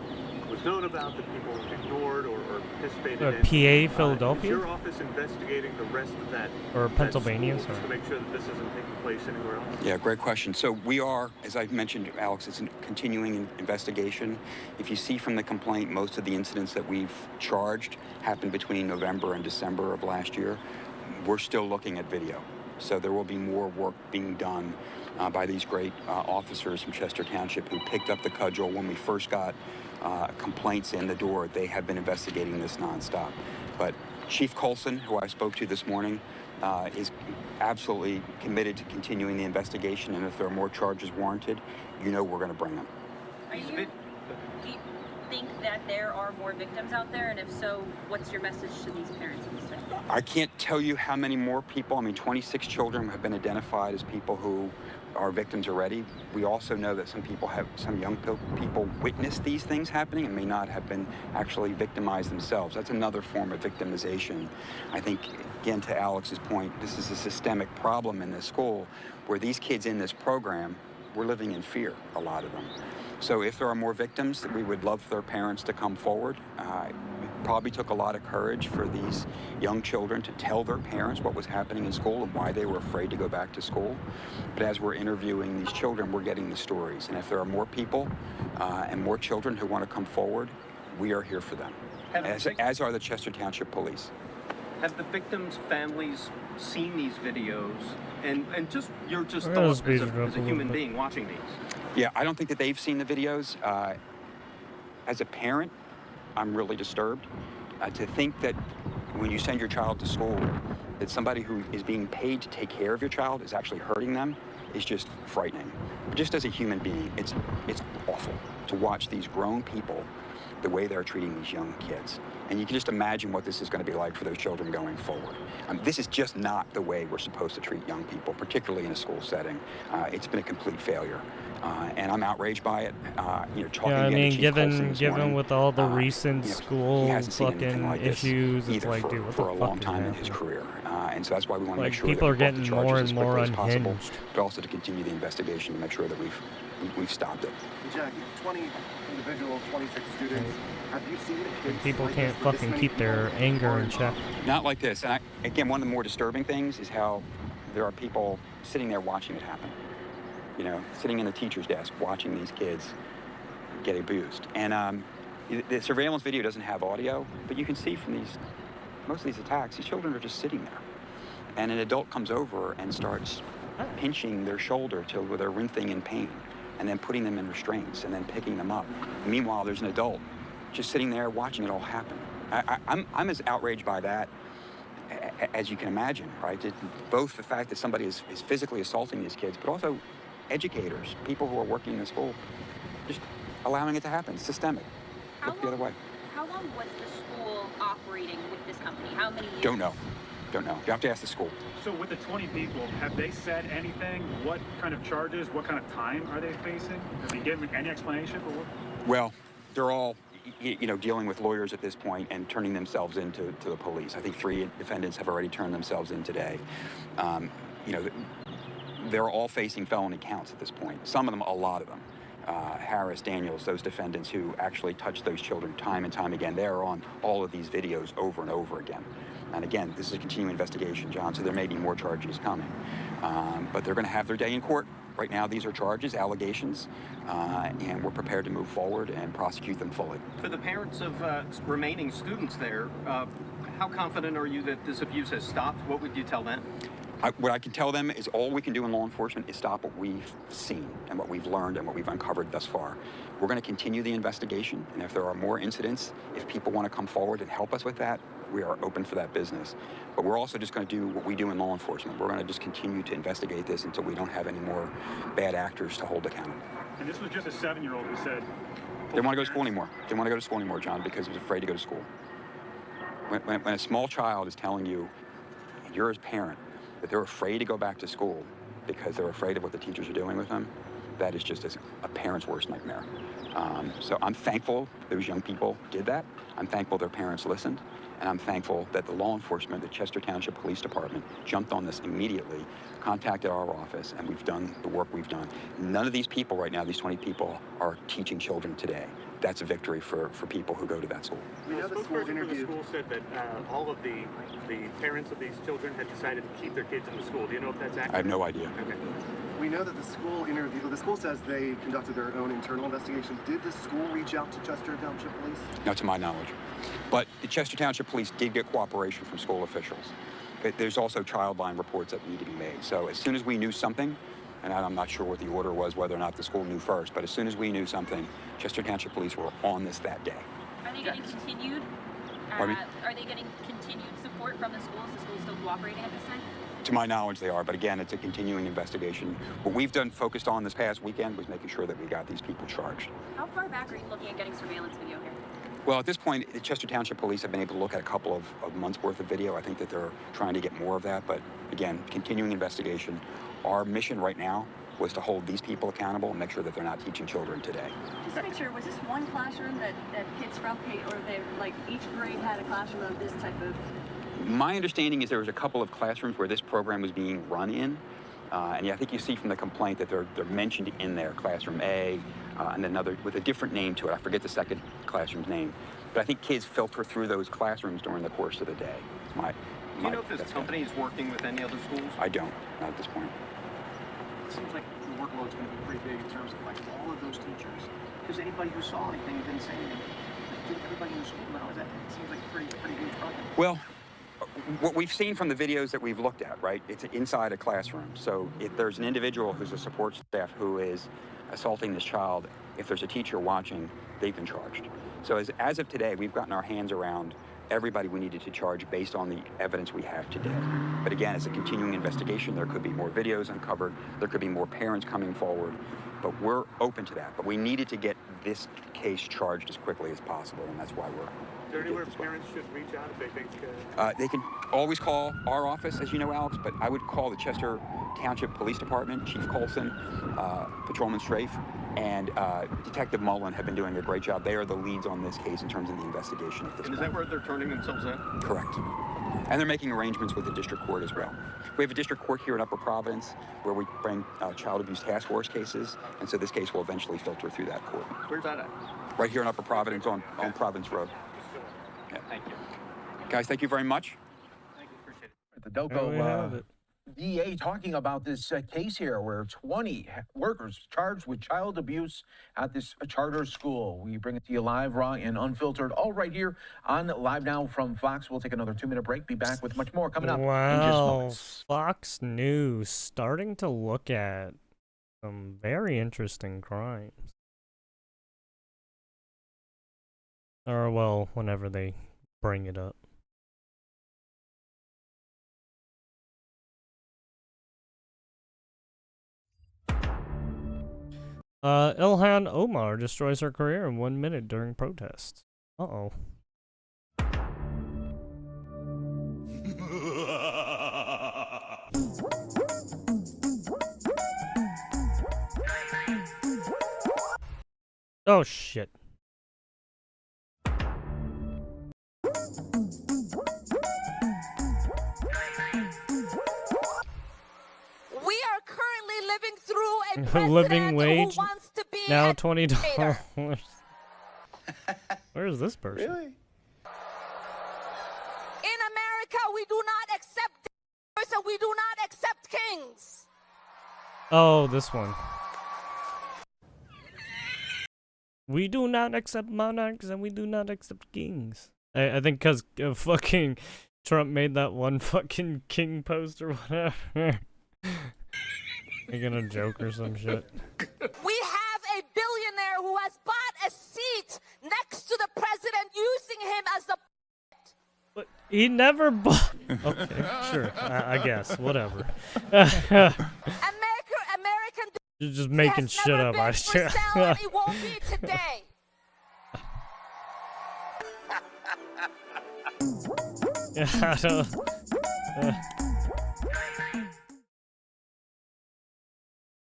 was known about, that people ignored or participated in. PA, Philadelphia? Is your office investigating the rest of that? Or Pennsylvania, that sorry. to make sure that this isn't taking place anywhere else? Yeah, great question. So we are, as I mentioned, Alex, it's a continuing investigation. If you see from the complaint, most of the incidents that we've charged happened between November and December of last year. We're still looking at video. So there will be more work being done by these great officers from Chester Township who picked up the cudgel when we first got complaints in the door. They have been investigating this nonstop. But Chief Colson, who I spoke to this morning, is absolutely committed to continuing the investigation, and if there are more charges warranted, we're going to bring them. Do you think that there are more victims out there, and if so, what's your message to these parents in this day? I can't tell you how many more people. I mean, 26 children have been identified as people who are victims already. We also know that some young people witnessed these things happening and may not have been actually victimized themselves. That's another form of victimization. I think, again, to Alex's point, this is a systemic problem in this school where these kids in this program were living in fear, a lot of them. So if there are more victims, we would love for their parents to come forward. Probably took a lot of courage for these young children to tell their parents what was happening in school and why they were afraid to go back to school. But as we're interviewing these children, we're getting the stories. And if there are more people and more children who want to come forward, we are here for them, as are the Chester Township Police. Have the victims' families seen these videos? And just your thoughts as a human being watching these? Yeah, I don't think that they've seen the videos. As a parent, I'm really disturbed. To think that when you send your child to school, that somebody who is being paid to take care of your child is actually hurting them is just frightening. Just as a human being, it's awful to watch these grown people the way they're treating these young kids. And you can just imagine what this is going to be like for those children going forward. This is just not the way we're supposed to treat young people, particularly in a school setting. It's been a complete failure. And I'm outraged by it. Talking I mean, to Chief Colson given this morning, with all the recent he school hasn't seen anything fucking like this issues, it's either like, for, dude, what for the a fuck long is time in happening? his career. And so that's why we want to Like, make sure people that are we brought the getting charges more as and more quickly as possible, unhinged. but also to continue the investigation to make sure that we've stopped it. Jackie, 20 individuals, 26 students. Have you seen a case People like can't this where this fucking many keep their people anger are in check. Not like this. And again, one of the more disturbing things is how there are people sitting there watching it happen. Sitting in the teacher's desk watching these kids get abused. And the surveillance video doesn't have audio, but you can see from most of these attacks, these children are just sitting there. And an adult comes over and starts pinching their shoulder till they're writhing in pain, and then putting them in restraints, and then picking them up. Meanwhile, there's an adult just sitting there watching it all happen. I'm as outraged by that as you can imagine, right? Both the fact that somebody is physically assaulting these kids, but also educators, people who are working in the school, just allowing it to happen. It's systemic. Look the other way. How long was the school operating with this company? How many years? Don't know. You have to ask the school. So with the 20 people, have they said anything? What kind of charges, what kind of time are they facing? Have they given any explanation for what? Well, they're all, dealing with lawyers at this point and turning themselves into the police. I think 3 defendants have already turned themselves in today. They're all facing felony counts at this point. Some of them, a lot of them. Harris, Daniels, those defendants who actually touched those children time and time again, they are on all of these videos over and over again. And again, this is a continuing investigation, John, so there may be more charges coming. But they're going to have their day in court. Right now, these are charges, allegations, and we're prepared to move forward and prosecute them fully. For the parents of remaining students there, how confident are you that this abuse has stopped? What would you tell them? What I can tell them is all we can do in law enforcement is stop what we've seen and what we've learned and what we've uncovered thus far. We're going to continue the investigation, and if there are more incidents, if people want to come forward and help us with that, we are open for that business. But we're also just going to do what we do in law enforcement. We're going to just continue to investigate this until we don't have any more bad actors to hold accountable. And this was just a 7-year-old who said... They didn't want to go to school anymore. They didn't want to go to school anymore, John, because he was afraid to go to school. When a small child is telling you, you're his parent, that they're afraid to go back to school because they're afraid of what the teachers are doing with them, that is just a parent's worst nightmare. So I'm thankful those young people did that. I'm thankful their parents listened. And I'm thankful that the law enforcement, the Chester Township Police Department, jumped on this immediately, contacted our office, and we've done the work we've done. None of these people right now, these 20 people, are teaching children today. That's a victory for people who go to that school. We know the school interview. The school said that all of the parents of these children had decided to keep their kids in the school. Do you know if that's accurate? I have no idea. Okay. We know that the school says they conducted their own internal investigation. Did the school reach out to Chester Township Police? Not to my knowledge. But the Chester Township Police did get cooperation from school officials. But there's also child line reports that need to be made. So as soon as we knew something, and I'm not sure what the order was, whether or not the school knew first, but as soon as we knew something, Chester Township Police were on this that day. Are they getting continued? Are they getting continued support from the schools? The schools still cooperating at this time? To my knowledge, they are, but again, it's a continuing investigation. What we've focused on this past weekend was making sure that we got these people charged. How far back are you looking at getting surveillance video here? Well, at this point, the Chester Township Police have been able to look at a couple of months' worth of video. I think that they're trying to get more of that, but again, continuing investigation. Our mission right now was to hold these people accountable and make sure that they're not teaching children today. Just to make sure, was this one classroom that kids from Kate, or each grade had a classroom of this type of... My understanding is there was a couple of classrooms where this program was being run in. And I think you see from the complaint that they're mentioned in there, Classroom A, and another with a different name to it. I forget the second classroom's name. But I think kids filter through those classrooms during the course of the day. Do you know if this company is working with any other schools? I don't, not at this point. It seems like the workload's going to be pretty big in terms of like all of those teachers. Because anybody who saw anything didn't say anything. Like, everybody in the school now, it seems like a pretty huge problem. Well, what we've seen from the videos that we've looked at, right, it's inside a classroom. So if there's an individual who's a support staff who is assaulting this child, if there's a teacher watching, they've been charged. So as of today, we've gotten our hands around everybody we needed to charge based on the evidence we have today. But again, it's a continuing investigation. There could be more videos uncovered. There could be more parents coming forward. But we're open to that. But we needed to get this case charged as quickly as possible, and that's why we're... Is there anywhere parents should reach out if they think... They can always call our office, as you know, Alex, but I would call the Chester Township Police Department. Chief Colson, Patrolman Strafe, and Detective Mullen have been doing a great job. They are the leads on this case in terms of the investigation at this point. And is that where they're turning themselves in? Correct. And they're making arrangements with the district court as well. We have a district court here in Upper Providence where we bring child abuse task force cases, and so this case will eventually filter through that court. Where's that at? Right here in Upper Providence on Providence Road. Yeah. Thank you. Guys, thank you very much. Thank you, appreciate it. The Doco DA talking about this case here where 20 workers charged with child abuse at this charter school. We bring it to you live, raw, and unfiltered, all right here on Live Now from Fox. We'll take another 2-minute break. Be back with much more coming up in just moments. Fox News starting to look at some very interesting crimes. Or, well, whenever they bring it up. Ilhan Omar destroys her career in 1 minute during protests. Uh-oh. Oh, shit. We are currently living through a president Living wage who wants to be now a $20. dictator. Where is this person? Really? In America, we do not accept dictators and we do not accept kings. Oh, this one. We do not accept monarchs and we do not accept kings. I think because fucking Trump made that one fucking king post or whatever. Making a joke or some shit. We have a billionaire who has bought a seat next to the president using him as a... But he never bought... Okay, sure. I guess. Whatever. American... You're just making shit up. I sure. And it won't be today. Yeah, I don't...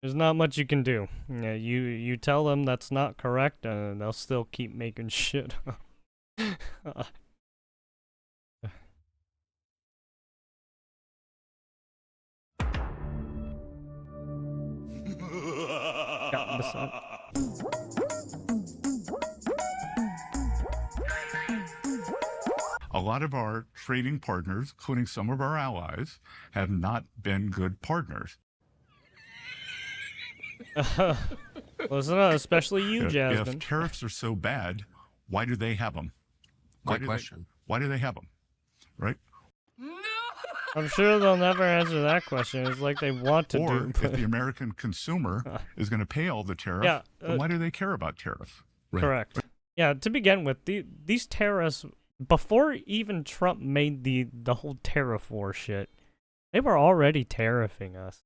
There's not much you can do. Yeah, you tell them that's not correct, and they'll still keep making shit up. A lot of our trading partners, including some of our allies, have not been good partners. Listen up, especially you, Jasmine. If tariffs are so bad, why do they have them? Why do they have them? Right? I'm sure they'll never answer that question. It's like they want to or do. If the American consumer is going to pay all the tariff, then why do they care about tariff? Correct. Yeah, to begin with, these tariffs, before even Trump made the whole tariff war shit, they were already tariffing us.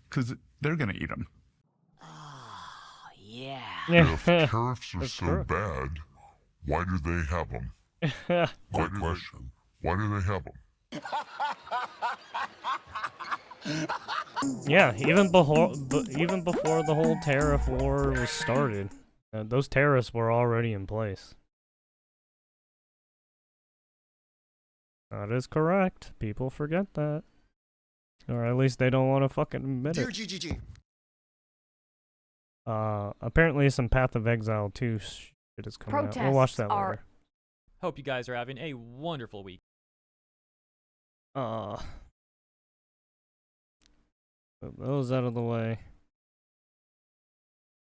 Because they're going to eat them. Yeah. If tariffs are so bad, why do they have them? Good question. Why do they have them? Yeah, even before the whole tariff war was started, those tariffs were already in place. That is correct. People forget that. Or at least they don't want to fucking admit it. Dear GGG, Apparently some Path of Exile 2 shit is coming out. We'll watch that later. Hope you guys are having a wonderful week. Put those out of the way.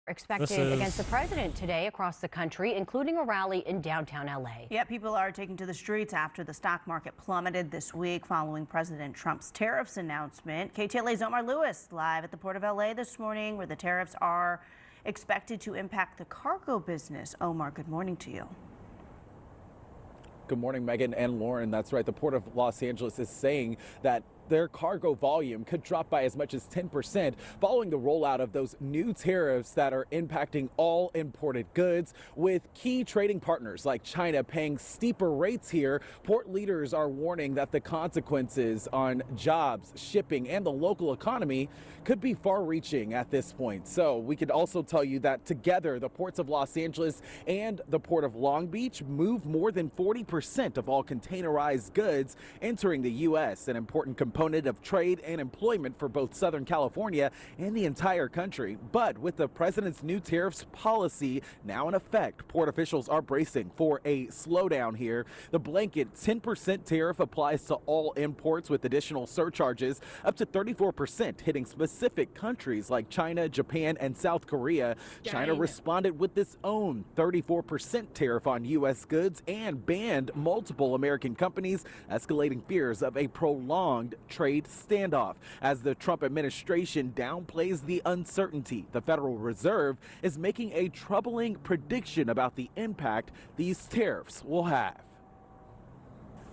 Expected against the president today across the country, including a rally in downtown LA. Yeah, people are taking to the streets after the stock market plummeted this week following President Trump's tariffs announcement. KTLA's Omar Lewis live at the Port of LA this morning, where the tariffs are expected to impact the cargo business. Omar, good morning to you. Good morning, Megan and Lauren. That's right. The Port of Los Angeles is saying that their cargo volume could drop by as much as 10% following the rollout of those new tariffs that are impacting all imported goods, with key trading partners like China paying steeper rates here. Port leaders are warning that the consequences on jobs, shipping, and the local economy could be far-reaching at this point. So we could also tell you that together, the ports of Los Angeles and the Port of Long Beach move more than 40% of all containerized goods entering the U.S., an important component of trade and employment for both Southern California and the entire country. But with the president's new tariffs policy now in effect, port officials are bracing for a slowdown here. The blanket 10% tariff applies to all imports, with additional surcharges up to 34% hitting specific countries like China, Japan, and South Korea. China responded with its own 34% tariff on U.S. goods and banned multiple American companies, escalating fears of a prolonged trade standoff. As the Trump administration downplays the uncertainty, the Federal Reserve is making a troubling prediction about the impact these tariffs will have.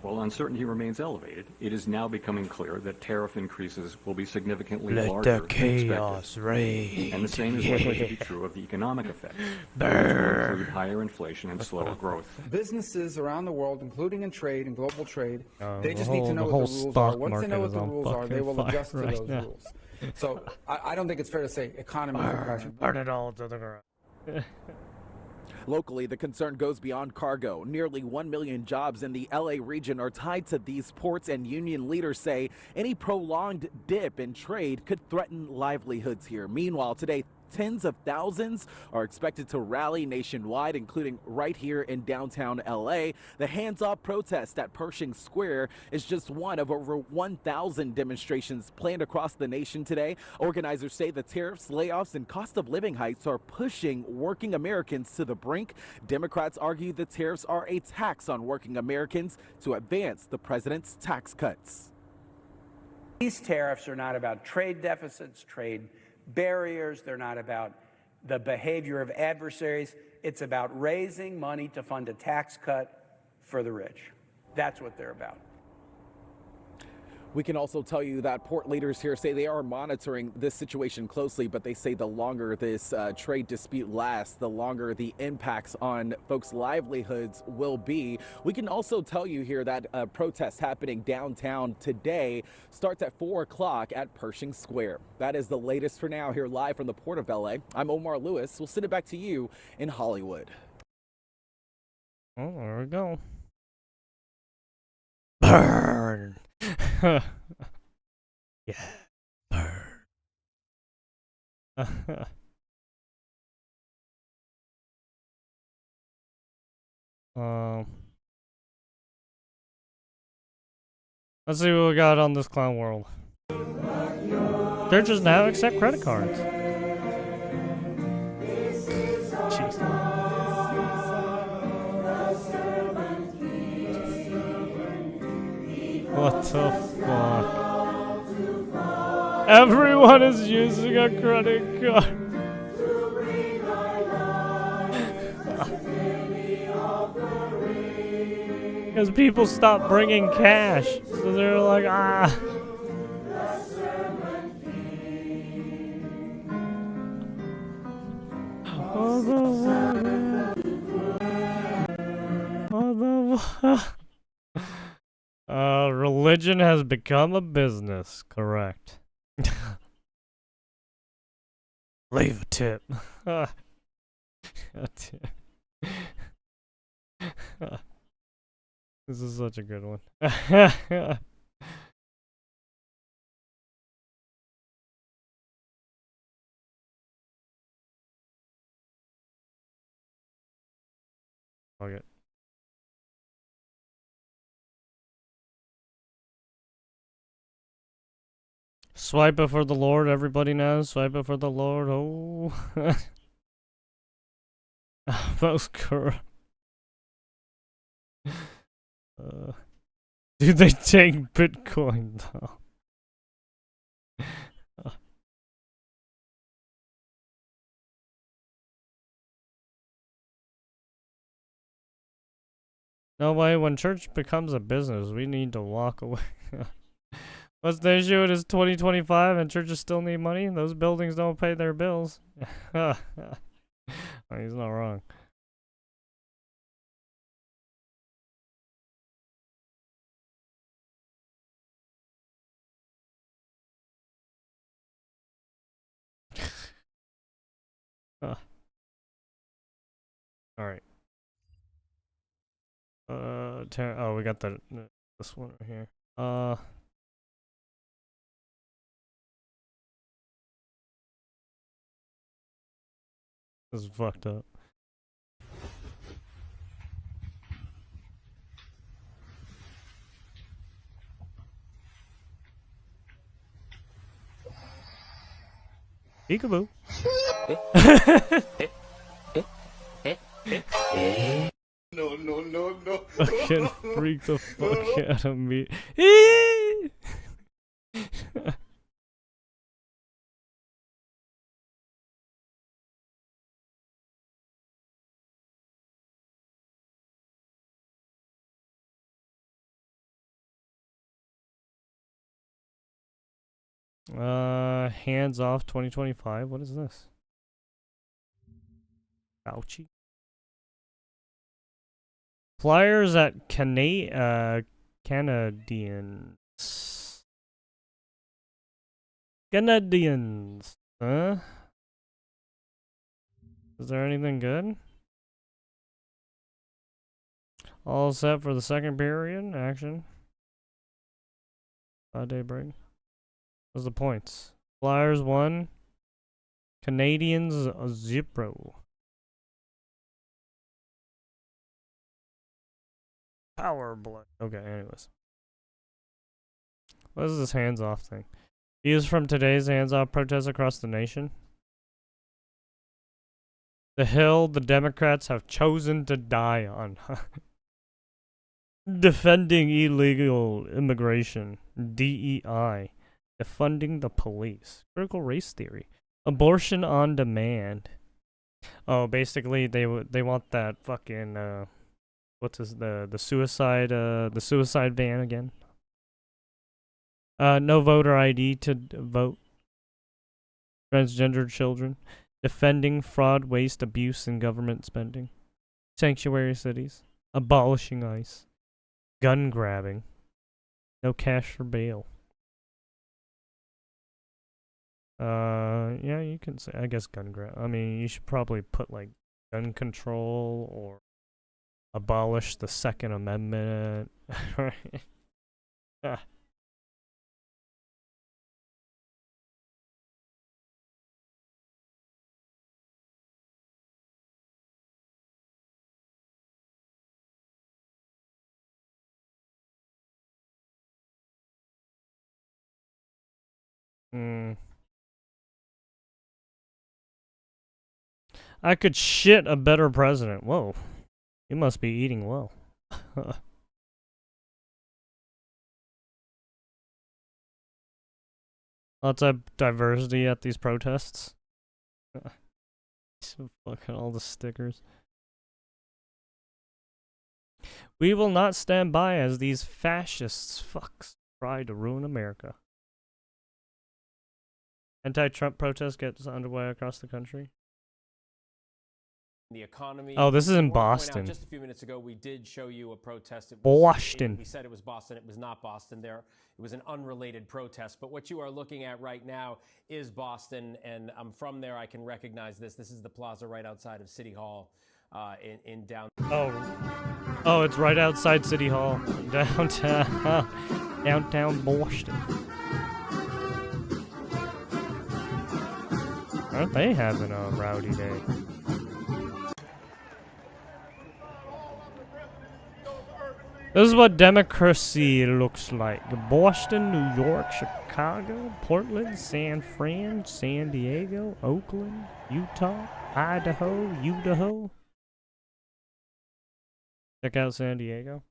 While uncertainty remains elevated, it is now becoming clear that tariff increases will be significantly larger Let the than chaos expected. reign. And the same is likely to be true of the economic effects, which will include higher inflation and slower growth. Businesses around the world, including in trade and global trade, they just the need to know whole what the rules are. stock Once they know what market the is on rules are, they will fucking adjust to fire those right now. rules. So I don't think it's fair to say economies are crashing. Burn it all to the ground. Locally, the concern goes beyond cargo. Nearly 1 million jobs in the LA region are tied to these ports, and union leaders say any prolonged dip in trade could threaten livelihoods here. Meanwhile, today, tens of thousands are expected to rally nationwide, including right here in downtown LA. The hands-off protest at Pershing Square is just one of over 1,000 demonstrations planned across the nation today. Organizers say the tariffs, layoffs, and cost of living hikes are pushing working Americans to the brink. Democrats argue the tariffs are a tax on working Americans to advance the president's tax cuts. These tariffs are not about trade deficits, trade barriers. They're not about the behavior of adversaries. It's about raising money to fund a tax cut for the rich. That's what they're about. We can also tell you that port leaders here say they are monitoring this situation closely, but they say the longer this trade dispute lasts, the longer the impacts on folks' livelihoods will be. We can also tell you here that a protest happening downtown today starts at 4 o'clock at Pershing Square. That is the latest for now here live from the Port of LA. I'm Omar Lewis. We'll send it back to you in Hollywood. Oh, there we go. Burn. Yeah. Burn. Let's see what we got on this clown world. Churches now accept credit cards. Jeez. What the fuck? Everyone is using a credit card. Because people stopped bringing cash. So they're like, ah. What the fuck? Religion has become a business, correct. Leave a tip. This is such a good one. Fuck it. Swipe it for the Lord, everybody knows. Swipe it for the Lord. Oh. Most corrupt. Do they take Bitcoin though? No way, when church becomes a business, we need to walk away. What's the issue? It is 2025 and churches still need money? Those buildings don't pay their bills. Oh, he's not wrong. Alright. Oh, we got this one right here. This is fucked up. Peekaboo. No. Fucking freak the fuck out of me. Hands off 2025. What is this? Fauci. Flyers at Canadians. Canadians. Huh? Is there anything good? All set for the second period. Action. 5-day break. What's the points? Flyers 1. Canadians 0. Power blood. Okay, anyways. What is this hands-off thing? Views from today's hands-off protests across the nation. The hill the Democrats have chosen to die on. Defending illegal immigration. DEI. Defunding the police. Critical race theory. Abortion on demand. Oh, basically they want that fucking what's this, the suicide ban again. No voter ID to vote. Transgender children. Defending fraud, waste, abuse, and government spending. Sanctuary cities. Abolishing ICE. Gun grabbing. No cash for bail. Yeah, you can say, I guess gun grab. I mean, you should probably put like gun control or abolish the Second Amendment. Right? Ah. I could shit a better president. Whoa. You must be eating well. Lots of diversity at these protests. So fucking all the stickers. We will not stand by as these fascists fucks try to ruin America. Anti-Trump protest gets underway across the country. The economy. Oh, this is in I wanna point out, Boston. Just a few minutes ago, we did show you a protest. Boston. We said it was Boston. It was not Boston. It was an unrelated protest. But what you are looking at right now is Boston, and I'm from there. I can recognize this. This is the plaza right outside of City Hall, in downtown. Oh, it's right outside City Hall, downtown Boston. Aren't they having a rowdy day? This is what democracy looks like. Boston, New York, Chicago, Portland, San Fran, San Diego, Oakland, Utah, Idaho. Check out San Diego.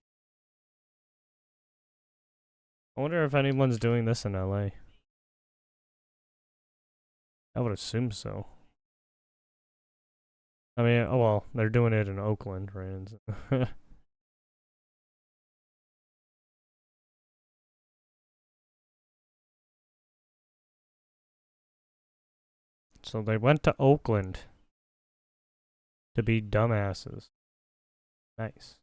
I wonder if anyone's doing this in LA. I would assume so. I mean, oh well, they're doing it in Oakland, right? So they went to Oakland to be dumbasses. Nice.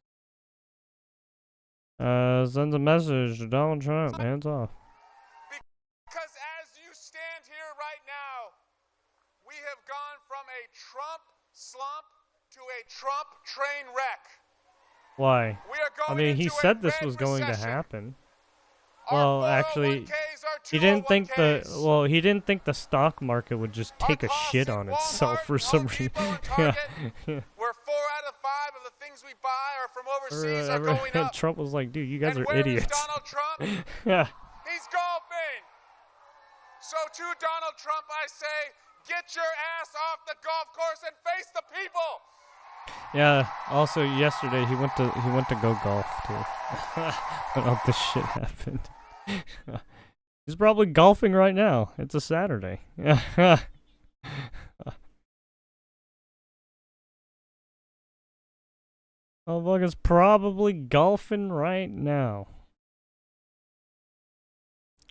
Sends a message to Donald Trump. Hands off. Because as you stand here right now, we have gone from a Trump slump to a Trump train wreck. Why? We are going I mean, he into a said this red was going to recession. happen. Our Well, actually, 401ks, our he didn't think the 201ks. he didn't think the stock market would just take a shit on itself for some reason. Yeah. Where 4 out of 5 of the things we buy are from overseas are going up. Trump was like, dude, you guys And are where is idiots. Donald Trump? Yeah. He's golfing. So to Donald Trump, I say, get your ass off the golf course and face the people. Yeah. Also, yesterday he went to go golf too. When all this shit happened. He's probably golfing right now. It's a Saturday. Yeah. Motherfucker's probably golfing right now.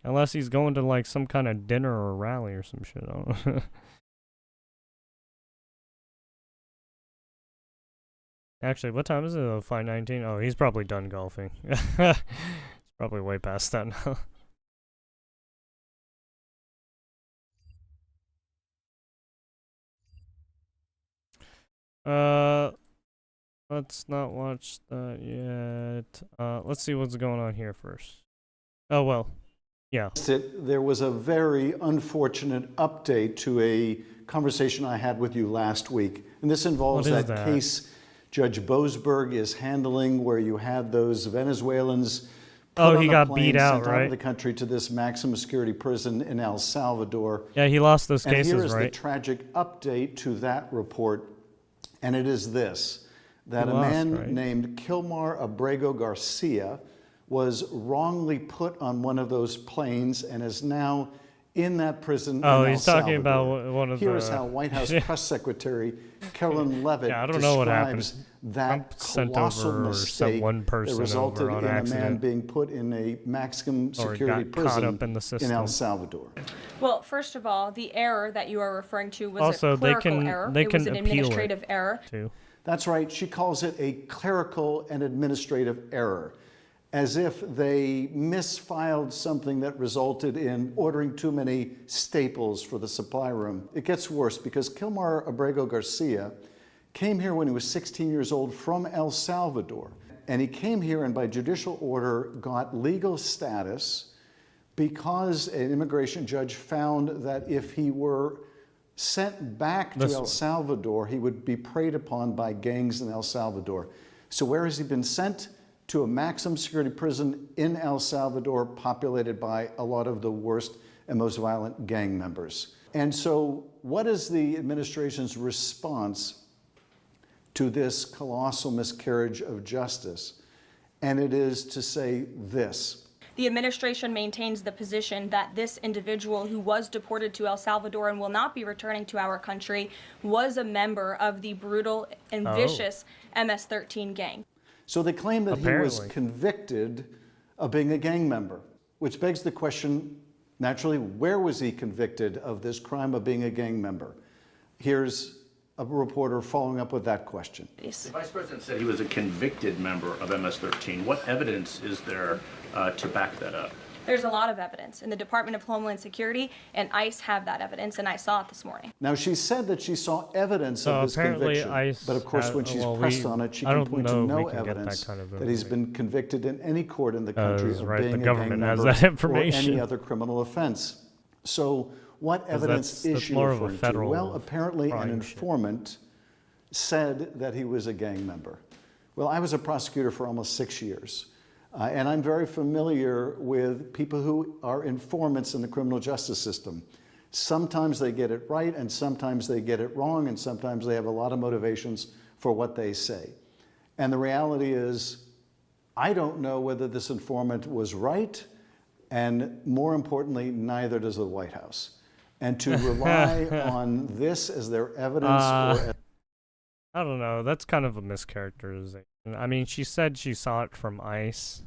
Unless he's going to like some kind of dinner or rally or some shit. I don't know. Actually, what time is it? 5:19? Oh, he's probably done golfing. It's probably way past that now. Let's not watch that yet. Let's see what's going on here first. Oh, well. Yeah. There was a very unfortunate update to a conversation I had with you last week. And this involves What is that that? case Judge Boasberg is handling where you had those Venezuelans put Oh, on he a got plane, beat out, sent out right? of the country to this maximum security prison in El Salvador. Yeah, he lost those And cases, here is right? the tragic update to that report, and it is this, that He a lost, man right? named Kilmar Abrego Garcia was wrongly put on one of those planes and is now in that prison Oh, in he's El talking Salvador. about one of Here the... is how White House Press Secretary Carolyn Levitt Yeah, I don't know what happened. describes that Trump sent colossal over or sent mistake one person that resulted over on in a man accident. being put in a maximum Or security got caught prison up in the in El system. Salvador. Well, first of all, the error that you are referring to was Also, a they clerical can- error. they It was can an appeal it, administrative error. too. That's right. She calls it a clerical and administrative error, as if they misfiled something that resulted in ordering too many staples for the supply room. It gets worse because Kilmar Abrego Garcia came here when he was 16 years old from El Salvador. And he came here and by judicial order got legal status because an immigration judge found that if he were sent back to This El one. Salvador, he would be preyed upon by gangs in El Salvador. So where has he been sent? To a maximum security prison in El Salvador, populated by a lot of the worst and most violent gang members. And so what is the administration's response to this colossal miscarriage of justice? And it is to say this. The administration maintains the position that this individual who was deported to El Salvador and will not be returning to our country was a member of the brutal and Oh. vicious MS-13 gang. So they claim that he was Apparently. convicted of being a gang member, which begs the question, naturally, where was he convicted of this crime of being a gang member? Here's a reporter following up with that question. The Vice President said he was a convicted member of MS-13. What evidence is there to back that up? There's a lot of evidence, and the Department of Homeland Security and ICE have that evidence, and I saw it this morning. Now, she said that she saw evidence of his apparently conviction, ICE but of course, when she's well, pressed we- on it, she I can don't point to know if no we can get that evidence kind of that he's been convicted in any court in the country of right, the being a government gang has member that information. or any other criminal offense. So, what 'Cause evidence that's is she more of a referring to? federal Well, apparently, an crime shit. informant said that he was a gang member. Well, I was a prosecutor for almost 6 years. And I'm very familiar with people who are informants in the criminal justice system. Sometimes they get it right, and sometimes they get it wrong, and sometimes they have a lot of motivations for what they say. And the reality is, I don't know whether this informant was right, and more importantly, neither does the White House. And to rely on this as their evidence or I don't know, that's kind of a mischaracterization. I mean, she said she saw it from ICE.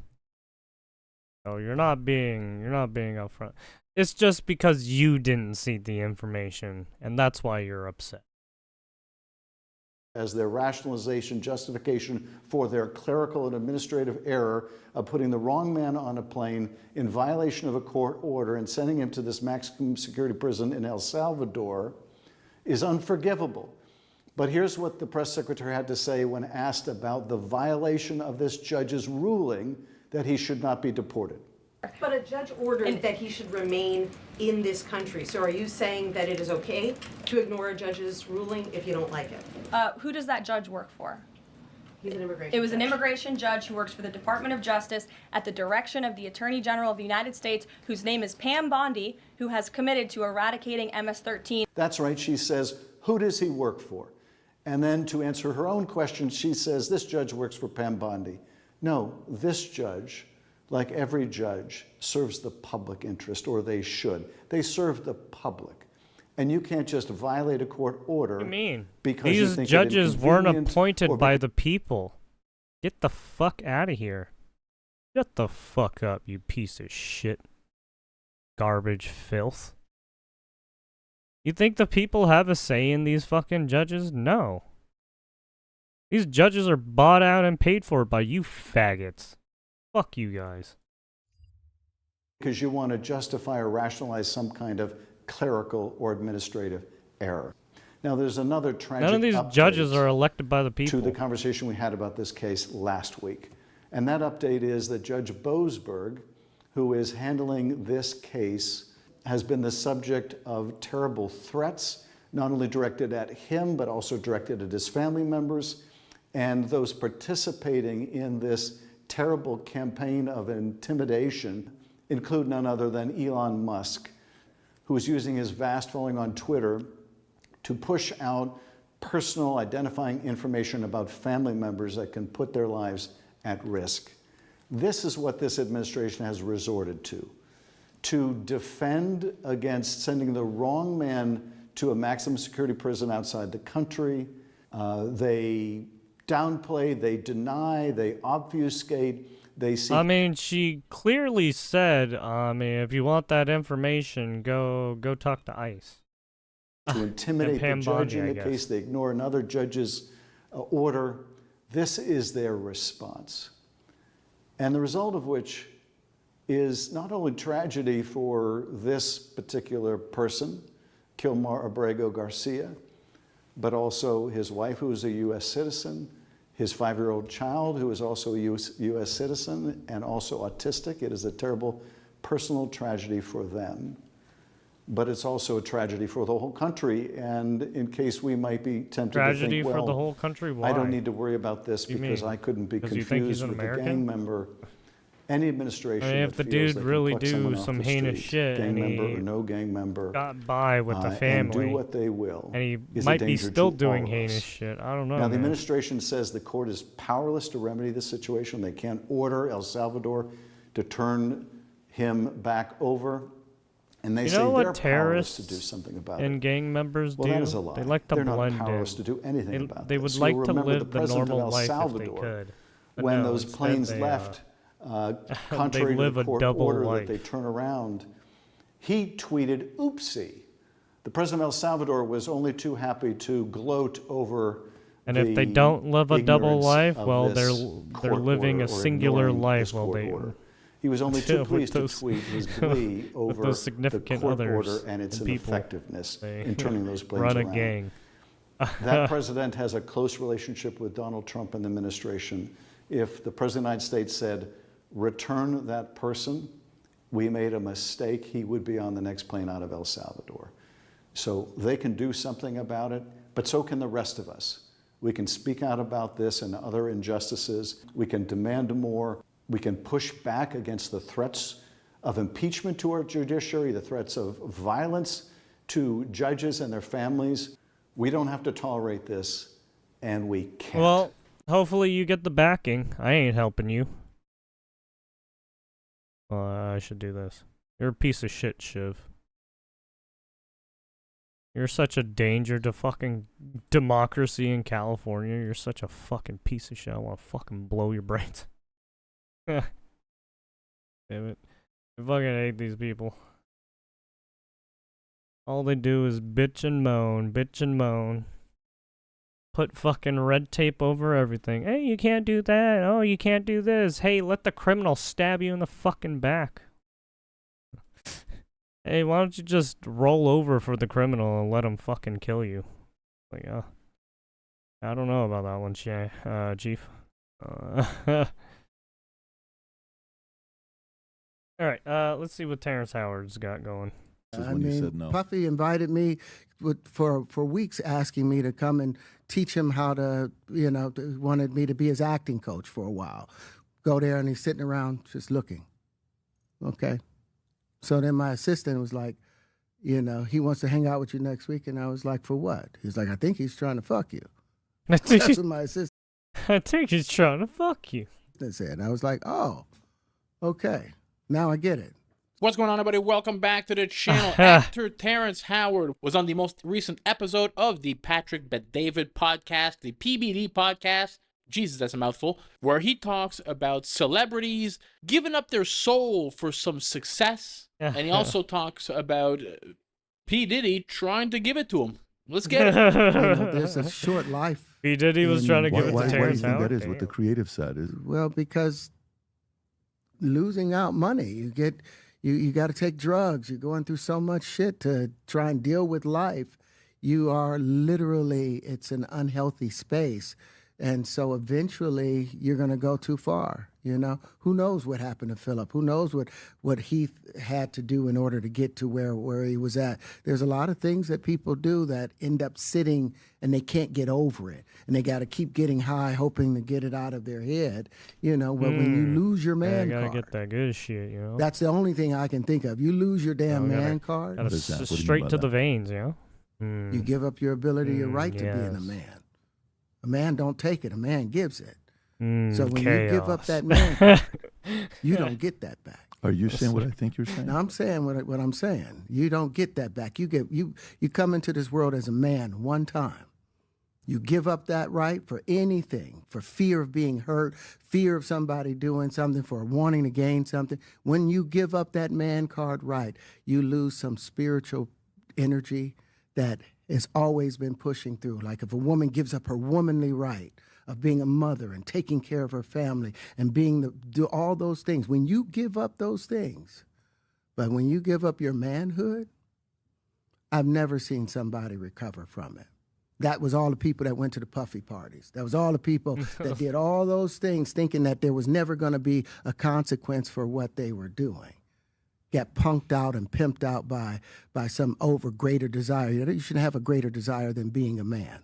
So you're not being upfront. It's just because you didn't see the information, and that's why you're upset. As their rationalization, justification for their clerical and administrative error of putting the wrong man on a plane in violation of a court order and sending him to this maximum security prison in El Salvador is unforgivable. But here's what the press secretary had to say when asked about the violation of this judge's ruling that he should not be deported. But a judge ordered that he should remain in this country. So are you saying that it is okay to ignore a judge's ruling if you don't like it? Who does that judge work for? He's an immigration It was an judge. immigration judge who works for the Department of Justice at the direction of the Attorney General of the United States, whose name is Pam Bondi, who has committed to eradicating MS-13. That's right, she says, who does he work for? And then to answer her own question, she says, this judge works for Pam Bondi. No, this judge, like every judge, serves the public interest, or they should. They serve the public. And you can't just violate a court order. What do you mean? Because These you think judges weren't inconvenient appointed by the people. Get the fuck out of here. Shut the fuck up, you piece of shit. Garbage filth. You think the people have a say in these fucking judges? No. These judges are bought out and paid for by you faggots. Fuck you guys. because you want to justify or rationalize some kind of clerical or administrative error. Now, there's another tragic None of these update judges are elected by the people. to the conversation we had about this case last week. And that update is that Judge Boasberg, who is handling this case, has been the subject of terrible threats, not only directed at him, but also directed at his family members and those participating in this terrible campaign of intimidation include none other than Elon Musk, who is using his vast following on Twitter to push out personal identifying information about family members that can put their lives at risk. This is what this administration has resorted to defend against sending the wrong man to a maximum security prison outside the country. They downplay, they deny, they obfuscate, they seek. I mean, she clearly said, if you want that information, go talk to ICE. To intimidate the judge in the case, they ignore another judge's order. This is their response. And the result of which is not only tragedy for this particular person, Kilmar Abrego Garcia, but also his wife, who is a U.S. citizen, his 5-year-old child, who is also a U.S. citizen and also autistic. It is a terrible personal tragedy for them. But it's also a tragedy for the whole country. And in case we might be tempted to think, well, for the whole country? Why? I don't need to worry about this because I couldn't be confused with a gang member. Any administration if the that feels dude they really can pluck someone do off some the heinous street, shit gang and member he or no gang member, got by with the family and do what they will, and he is a might be danger still to doing all of heinous us. shit. I don't know. Now, the man. administration says the court is powerless to remedy this situation. They can't order El Salvador to turn him back over. And they You say know what they're powerless to do terrorists something about and it. gang members Well, do? that is a lie. They like to They're blend not powerless in. to do anything about They this. would You'll like to remember live the the president normal of El life Salvador, if they could. But when no, those instead planes they, left, contrary live to a the court double order life. that they turn around, he tweeted, oopsie. The president of El Salvador was only too happy to gloat over And if they don't live a double ignorance life, of well, this they're court living order a or singular ignoring life this while court they. order. He was only too pleased to tweet his glee over those significant the court others order and its and people. ineffectiveness They in turning those planes run around. a gang. That president has a close relationship with Donald Trump and the administration. If the president of the United States said, return that person, we made a mistake, he would be on the next plane out of El Salvador. So they can do something about it, but so can the rest of us. We can speak out about this and other injustices. We can demand more. We can push back against the threats of impeachment to our judiciary, the threats of violence to judges and their families. We don't have to tolerate this, and we can't. Well, hopefully you get the backing. I ain't helping you. I should do this. You're a piece of shit, Shiv. You're such a danger to fucking democracy in California. You're such a fucking piece of shit. I want to fucking blow your brains. Damn it. I fucking hate these people. All they do is bitch and moan, bitch and moan. Put fucking red tape over everything. Hey, you can't do that. Oh, you can't do this. Hey, let the criminal stab you in the fucking back. Hey, why don't you just roll over for the criminal and let him fucking kill you? Like, I don't know about that one, Chief. Alright, let's see what Terrence Howard's got going. I mean, Puffy invited me for weeks, asking me to come and teach him how to, wanted me to be his acting coach for a while. Go there and he's sitting around just looking. Okay. So then my assistant was like, he wants to hang out with you next week. And I was like, for what? He's like, I think he's trying to fuck you. That's what my assistant. I think he's trying to fuck you. They said. And I was like, oh, okay. Now I get it. What's going on, everybody? Welcome back to the channel. Actor Terrence Howard was on the most recent episode of the Patrick Bet-David podcast, the PBD podcast. Jesus, that's a mouthful. Where he talks about celebrities giving up their soul for some success. And he also talks about P. Diddy trying to give it to him. Let's get it. There's a short life. P. Diddy was trying to give it to Terrence Howard. Why do you think that is? What the creative side is? Well, because losing out money, you got to take drugs. You're going through so much shit to try and deal with life. You are literally, it's an unhealthy space. And so eventually you're going to go too far, Who knows what happened to Philip? Who knows what he had to do in order to get to where he was at? There's a lot of things that people do that end up sitting and they can't get over it. And they got to keep getting high, hoping to get it out of their head, But when you lose your man card. You got to get that good shit, That's the only thing I can think of. You lose your damn man card. Straight to the veins, You give up your ability, your right to being a man. A man don't take it. A man gives it. So when you give up that man, you don't get that back. Are you saying what I think you're saying? No, I'm saying what I'm saying. You don't get that back. You come into this world as a man one time. You give up that right for anything, for fear of being hurt, fear of somebody doing something, for wanting to gain something. When you give up that man card right, you lose some spiritual energy that has always been pushing through. Like if a woman gives up her womanly right of being a mother and taking care of her family and do all those things, when you give up those things, but when you give up your manhood, I've never seen somebody recover from it. That was all the people that went to the Puffy parties. That was all the people that did all those things thinking that there was never going to be a consequence for what they were doing. Get punked out and pimped out by some greater desire. You shouldn't have a greater desire than being a man.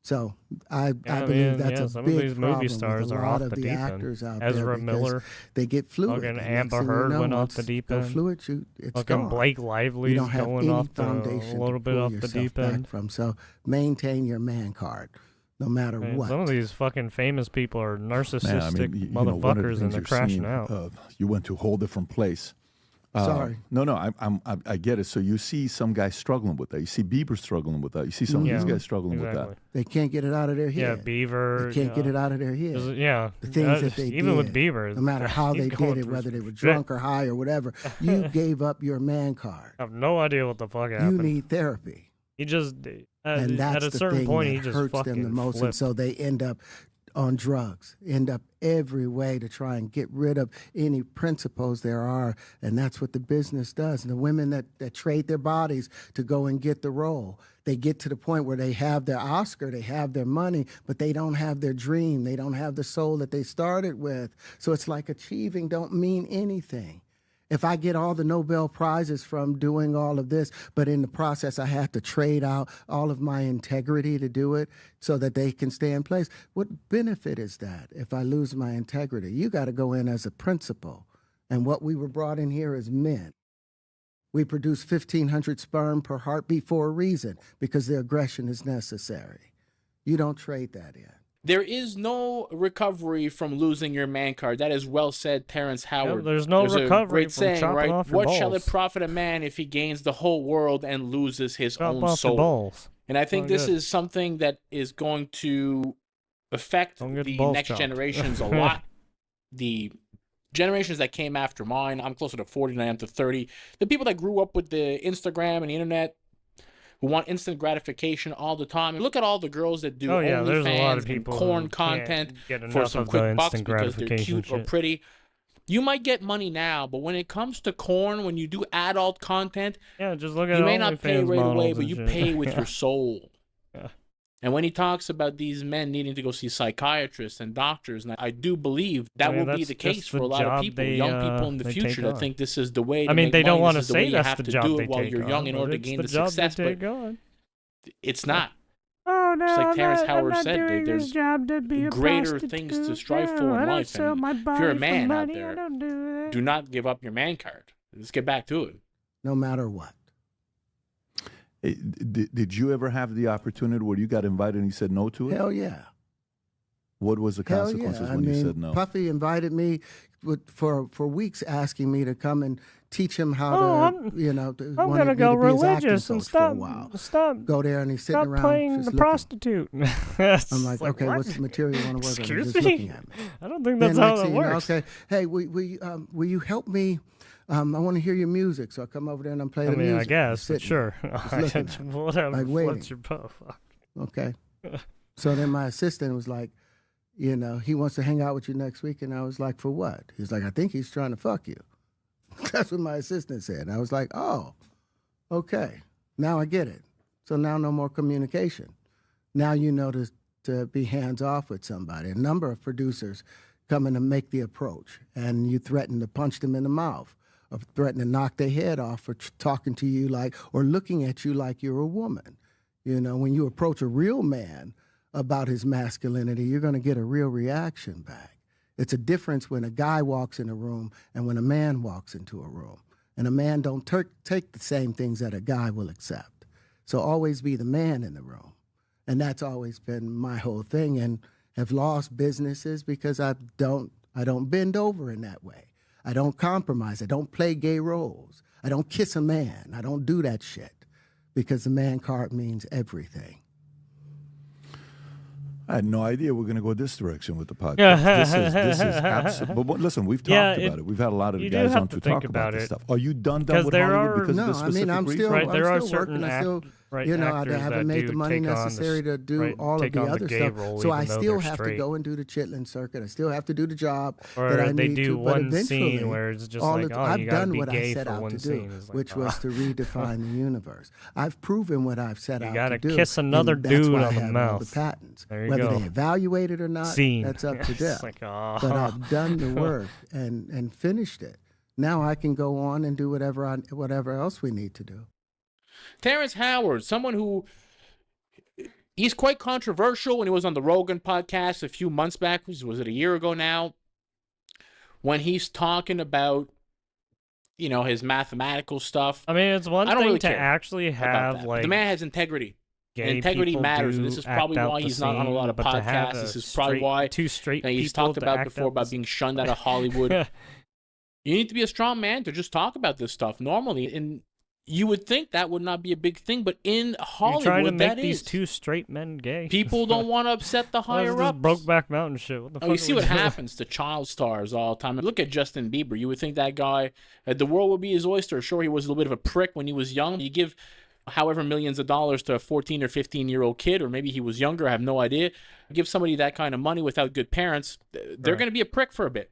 So I believe that's a some big of these problem movie stars with a are lot off of the the deep actors end. out Ezra there Miller, they get fluid. fucking And Amber next thing Heard you know, went off once the deep go end. Fluid, it's fucking gone. Blake You Lively's don't have going any off foundation a little to bit pull off the yourself deep back end. from. So maintain your man card, no matter what. Some of these fucking famous people are narcissistic one of the motherfuckers, and things they're you're crashing seeing, out. You went to a whole different place. Sorry. No, I get it. So you see some guys struggling with that. You see Bieber struggling with that. You see some of these guys struggling with that. They can't get it out of their head. Yeah, Beaver. They can't get it out of their head. Yeah. The things that they even did. with Bieber. No matter how he's they going did it, through whether they some were shit. drunk or high or whatever, you gave up your man card. I have no idea what the fuck happened. You need therapy. He just, And that's at a the certain thing point, that he just hurts fucking them the most. And flipped. so they end up on drugs, end up every way to try and get rid of any principles there are. And that's what the business does. And the women that trade their bodies to go and get the role, they get to the point where they have their Oscar, they have their money, but they don't have their dream. They don't have the soul that they started with. So it's like achieving don't mean anything. If I get all the Nobel Prizes from doing all of this, but in the process I have to trade out all of my integrity to do it so that they can stay in place, what benefit is that if I lose my integrity? You got to go in as a principal. And what we were brought in here as men. We produce 1,500 sperm per heartbeat for a reason, because the aggression is necessary. You don't trade that in. There is no recovery from losing your man card. That is well said, Terrence Howard. Yeah, there's no recovery a great from saying, chopping right? off your What balls. shall it profit a man if he gains the whole world and loses his Chop own off your soul? balls. And I think Not this good. is something that is going to affect Don't the get balls next chopped. generations a lot. The generations that came after mine, I'm closer to 40 than I am to 30. The people that grew up with the Instagram and the internet, who want instant gratification all the time. And look at all the girls that do Oh, yeah, there's a lot OnlyFans of and people corn who can't content get for enough some of the quick bucks instant because they're gratification cute or shit. pretty. You might get money now, but when it comes to corn, when you do adult content, Yeah, just look at you may not pay OnlyFans right away, models but and you shit. pay with your soul. Yeah. And when he talks about these men needing to go see psychiatrists and doctors, and I do believe that I mean, will be that's the case just for the a lot of job people, they, young people in the they future take that on. think this is the way to I mean, make they don't money. want to This is the way say you that's have the to job do they it while take you're young on, in but order to it's gain the the job success, they but take on. it's not. Oh no! Just like Terrence I'm Howard not said, doing there's this job to be a greater prostitute. things to strive for I in don't life. sell And my if you're a body for man out money. I there, don't do that. do not give up your man card. Let's get back to it. No matter what. Hey, did you ever have the opportunity where you got invited and you said no to it? Hell yeah. What was the Hell consequences yeah. when I mean, you said no? Puffy invited me for weeks, asking me to come and teach him how I'm wanted gonna me go to be his acting religious and coach for a while. stop Go there and he's sitting stop around playing just the looking. prostitute. I'm like, okay, what? what's the material you want to work on? Excuse He's just me? looking at me. I don't think Then that's how next that thing you know, works. okay, hey, will you help me? I want to hear your music, so I come over there and I'm playing I the mean, music. I guess, He's but sitting sure. there, just looking at me, Whatever like floats waiting. your boat. Fuck. Okay. So then my assistant was like, he wants to hang out with you next week. And I was like, for what? He's like, I think he's trying to fuck you. That's what my assistant said. And I was like, oh, okay. Now I get it. So now no more communication. Now you know to be hands off with somebody. A number of producers come in and make the approach, and you threaten to punch them in the mouth, or threaten to knock their head off for talking to you like, or looking at you like you're a woman. When you approach a real man about his masculinity, you're going to get a real reaction back. It's a difference when a guy walks in a room and when a man walks into a room. And a man don't take the same things that a guy will accept. So always be the man in the room. And that's always been my whole thing, and have lost businesses because I don't bend over in that way. I don't compromise. I don't play gay roles. I don't kiss a man. I don't do that shit because the man card means everything. I had no idea we're going to go this direction with the podcast. This is absolutely. But listen, we've talked about it. We've had a lot of the guys on to talk about this stuff. Are you done with Hollywood because of this specific I'm reason? still, Right, there I'm are still certain working. I still, I haven't made the money necessary to do all of the other stuff. So I still have to go and do the Chitlin circuit. I still have to do the job that I need to. But eventually, where it's just like, I've done what I set out to do, which was to redefine the universe. I've proven what I've set out to do. You gotta kiss another dude on the mouth. The patents. There you Whether go. they evaluate it or not, that's up to them. But I've done the work and finished it. Now I can go on and do whatever else we need to do. Terrence Howard, someone who he's quite controversial when he was on the Rogan podcast a few months back. Was it a year ago now? When he's talking about, his mathematical stuff. I mean, it's one thing really to care actually have that. like The man has integrity. And gay integrity people matters, and do this is act probably out why the he's not on a lot of same, but to have podcasts. a This is probably straight- why two straight he's people talked to about act before out about the being shunned out of Hollywood. You need to be a strong man to just talk about this stuff normally, and you would think that would not be a big thing, but in Hollywood, You're trying to make that these is. two straight men gay. People don't want to upset the higher This ups. Brokeback Mountain shit. What the fuck You are see we what doing? happens to child stars all the time. Look at Justin Bieber. You would think that guy, the world would be his oyster. Sure, he was a little bit of a prick when he was young. You give however millions of dollars to a 14 or 15-year-old kid, or maybe he was younger, I have no idea. Give somebody that kind of money without good parents, they're going to be a prick for a bit.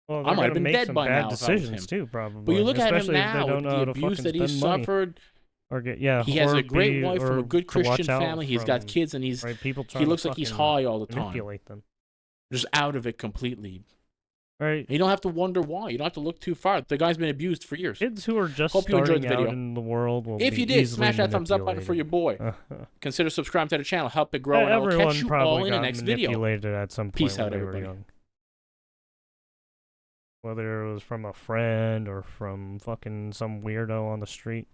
Well, I might have been make dead some by bad now if I was decisions him. too, probably. But you look Especially at him if they now, don't with know how the to abuse fucking that he spend money. suffered. Or he has or a great be- wife from a or good to watch Christian out family. He's got from, kids, and people he trying to looks like he's fucking high all the time. manipulate them. Just out of it completely. Right. You don't have to wonder why. You don't have to look too far. The guy's been abused for years. Kids who are just Hope you enjoyed starting the out video. in the world will If be you did, easily smash that thumbs up button for your boy. manipulated. Consider subscribing to the channel. Help it grow, and I will Everyone catch you probably all in the got next video. manipulated at some point Peace when out, they everybody. were young. Whether it was from a friend or from fucking some weirdo on the street.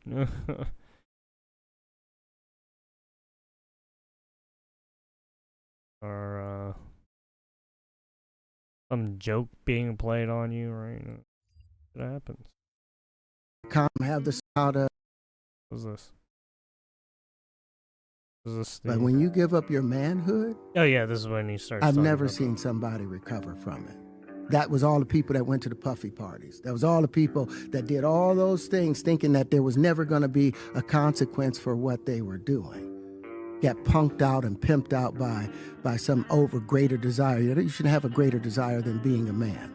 Or some joke being played on you, right? It happens. Come have this out of. What's this? Is this But when you give up your manhood, oh yeah, this is when he starts. I've never seen somebody recover from it. That was all the people that went to the puffy parties. That was all the people that did all those things thinking that there was never going to be a consequence for what they were doing. Got punked out and pimped out by some over greater desire. You shouldn't have a greater desire than being a man.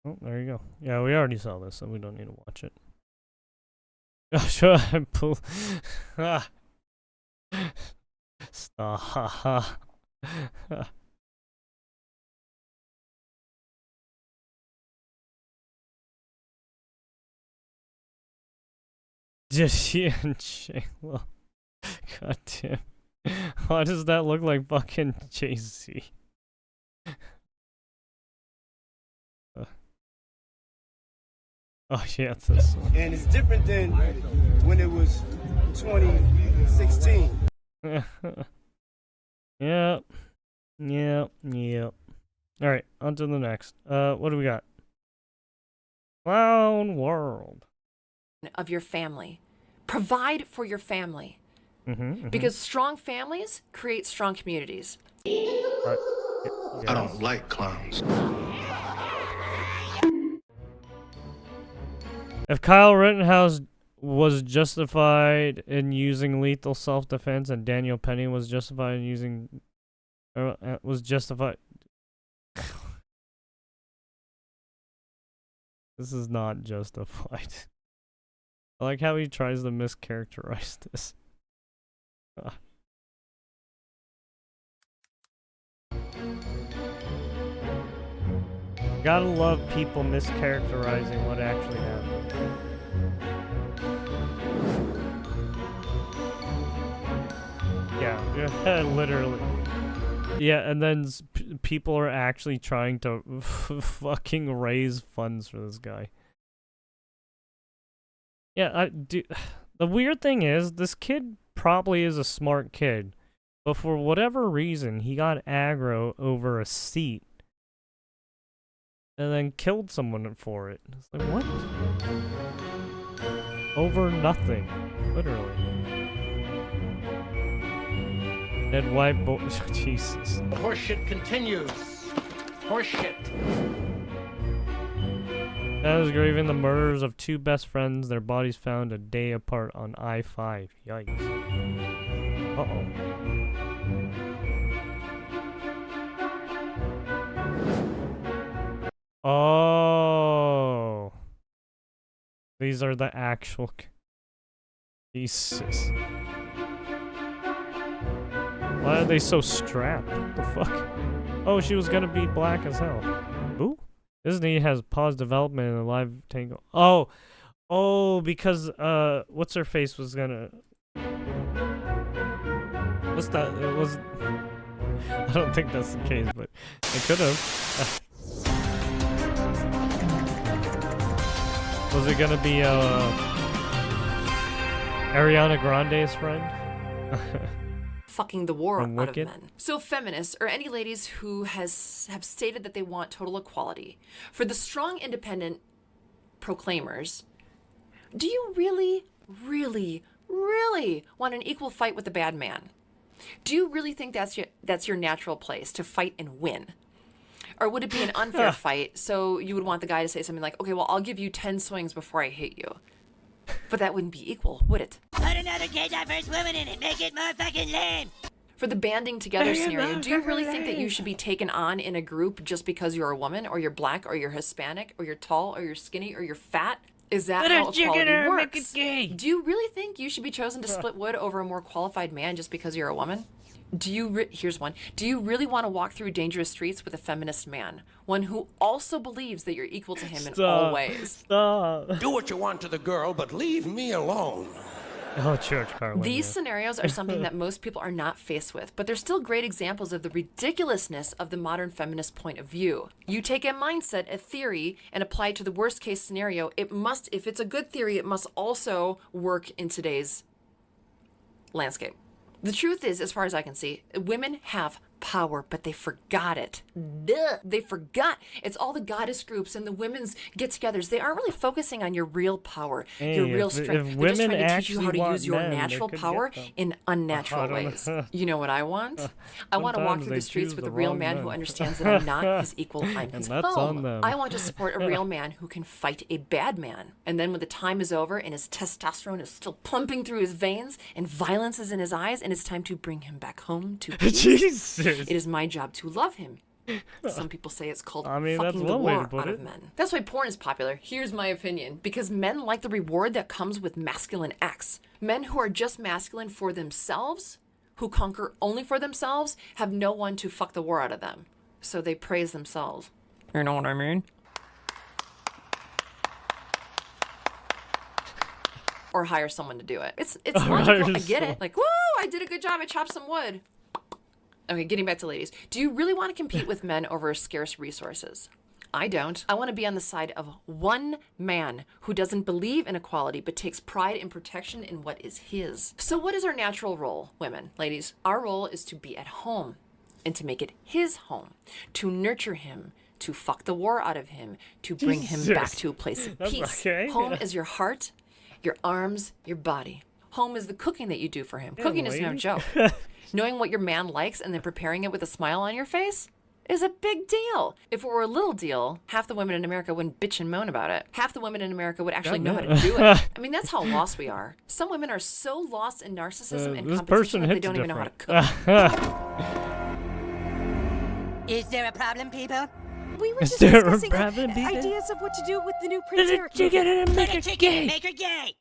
Oh, there you go. Yeah, we already saw this, so we don't need to watch it. Sure, I pull. Stop. Just she and Shayla. God damn. Why does that look like fucking Jay-Z? Oh yeah, it's this one. And it's different than when it was 2016. Yep. Alright, on to the next. What do we got? Clown World. Of your family. Provide for your family. Because strong families create strong communities. I don't like clowns. If Kyle Rittenhouse was justified in using lethal self-defense and Daniel Penny was justified in using... was justified... This is not justified. I like how he tries to mischaracterize this. Gotta love people mischaracterizing what actually happened. Yeah, literally. Yeah, and then people are actually trying to fucking raise funds for this guy. Yeah, the weird thing is, this kid probably is a smart kid, but for whatever reason, he got aggro over a seat. And then killed someone for it. It's like, what? Over nothing. Literally. Dead white boy. Jesus. Horseshit continues. Horseshit. That is grieving the murders of two best friends. Their bodies found a day apart on I-5. Yikes. Uh-oh. Oh, these are the actual. Jesus. Why are they so strapped? What the fuck? Oh, she was gonna be black as hell. Ooh. Disney has paused development in the live tangle. Oh, because what's her face was gonna. What's that? It was. I don't think that's the case, but it could have. Was it gonna be Ariana Grande's friend? Fucking the war From out of Wicked? men. So feminists, or any ladies who have stated that they want total equality, for the strong independent proclaimers, do you really, really, really want an equal fight with the bad man? Do you really think that's your natural place, to fight and win? Or would it be an unfair fight, so you would want the guy to say something like, okay, well, I'll give you 10 swings before I hit you. But that wouldn't be equal, would it? Put another gay diverse woman in it. Make it more fucking lame. For the banding together scenario, do you really think that you should be taken on in a group just because you're a woman, or you're black, or you're Hispanic, or you're tall, or you're skinny, or you're fat? Is that how equality works? Do you really think you should be chosen to split wood over a more qualified man just because you're a woman? Here's one. Do you really want to walk through dangerous streets with a feminist man? One who also believes that you're equal to him in all ways. Stop. Do what you want to the girl, but leave me alone. Oh, Church Carlin. These scenarios are something that most people are not faced with, but they're still great examples of the ridiculousness of the modern feminist point of view. You take a mindset, a theory, and apply it to the worst case scenario. If it's a good theory, it must also work in today's landscape. The truth is, as far as I can see, women have power, but they forgot it. Duh. They forgot. It's all the goddess groups and the women's get-togethers. They aren't really focusing on your real power, your real strength. They're just trying to teach you how to use your natural power in unnatural ways. You know what I want? I want to walk through the streets with a real man who understands that I'm not his equal, I'm his home. I want to support a real man who can fight a bad man. And then when the time is over and his testosterone is still pumping through his veins and violence is in his eyes and it's time to bring him back home to peace. Jesus. It is my job to love him. Some people say it's called fucking the war out of men. That's why porn is popular. Here's my opinion. Because men like the reward that comes with masculine acts. Men who are just masculine for themselves, who conquer only for themselves, have no one to fuck the war out of them. So they praise themselves. You know what I mean? Or hire someone to do it. It's logical. I get it. Like, woo, I did a good job. I chopped some wood. Okay, getting back to ladies. Do you really want to compete with men over scarce resources? I don't. I want to be on the side of one man who doesn't believe in equality but takes pride in protection in what is his. So what is our natural role, women? Ladies, our role is to be at home and to make it his home, to nurture him, to fuck the war out of him, to bring him back to a place of peace. Okay. Home is your heart, your arms, your body. Home is the cooking that you do for him. Cooking is no joke. Knowing what your man likes and then preparing it with a smile on your face is a big deal. If it were a little deal, half the women in America wouldn't bitch and moan about it. Half the women in America would actually know how to do it. I mean, that's how lost we are. Some women are so lost in narcissism and competition that they don't even know how to cook. Is there a problem, people? We were just discussing ideas of what to do with the new Prince Eric. Make her gay.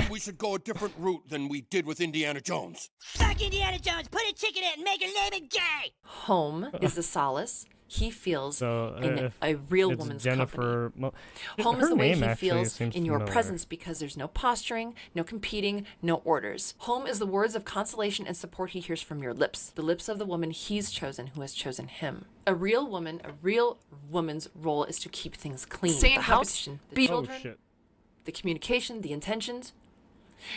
We should go a different route than we did with Indiana Jones. Fuck Indiana Jones. Put a chick in it and make her name it gay. Home is the solace he feels in a real woman's company. Home is the way he feels in your presence because there's no posturing, no competing, no orders. Home is the words of consolation and support he hears from your lips, the lips of the woman he's chosen who has chosen him. A real woman's role is to keep things clean. Stay in competition. The children, the communication, the intentions.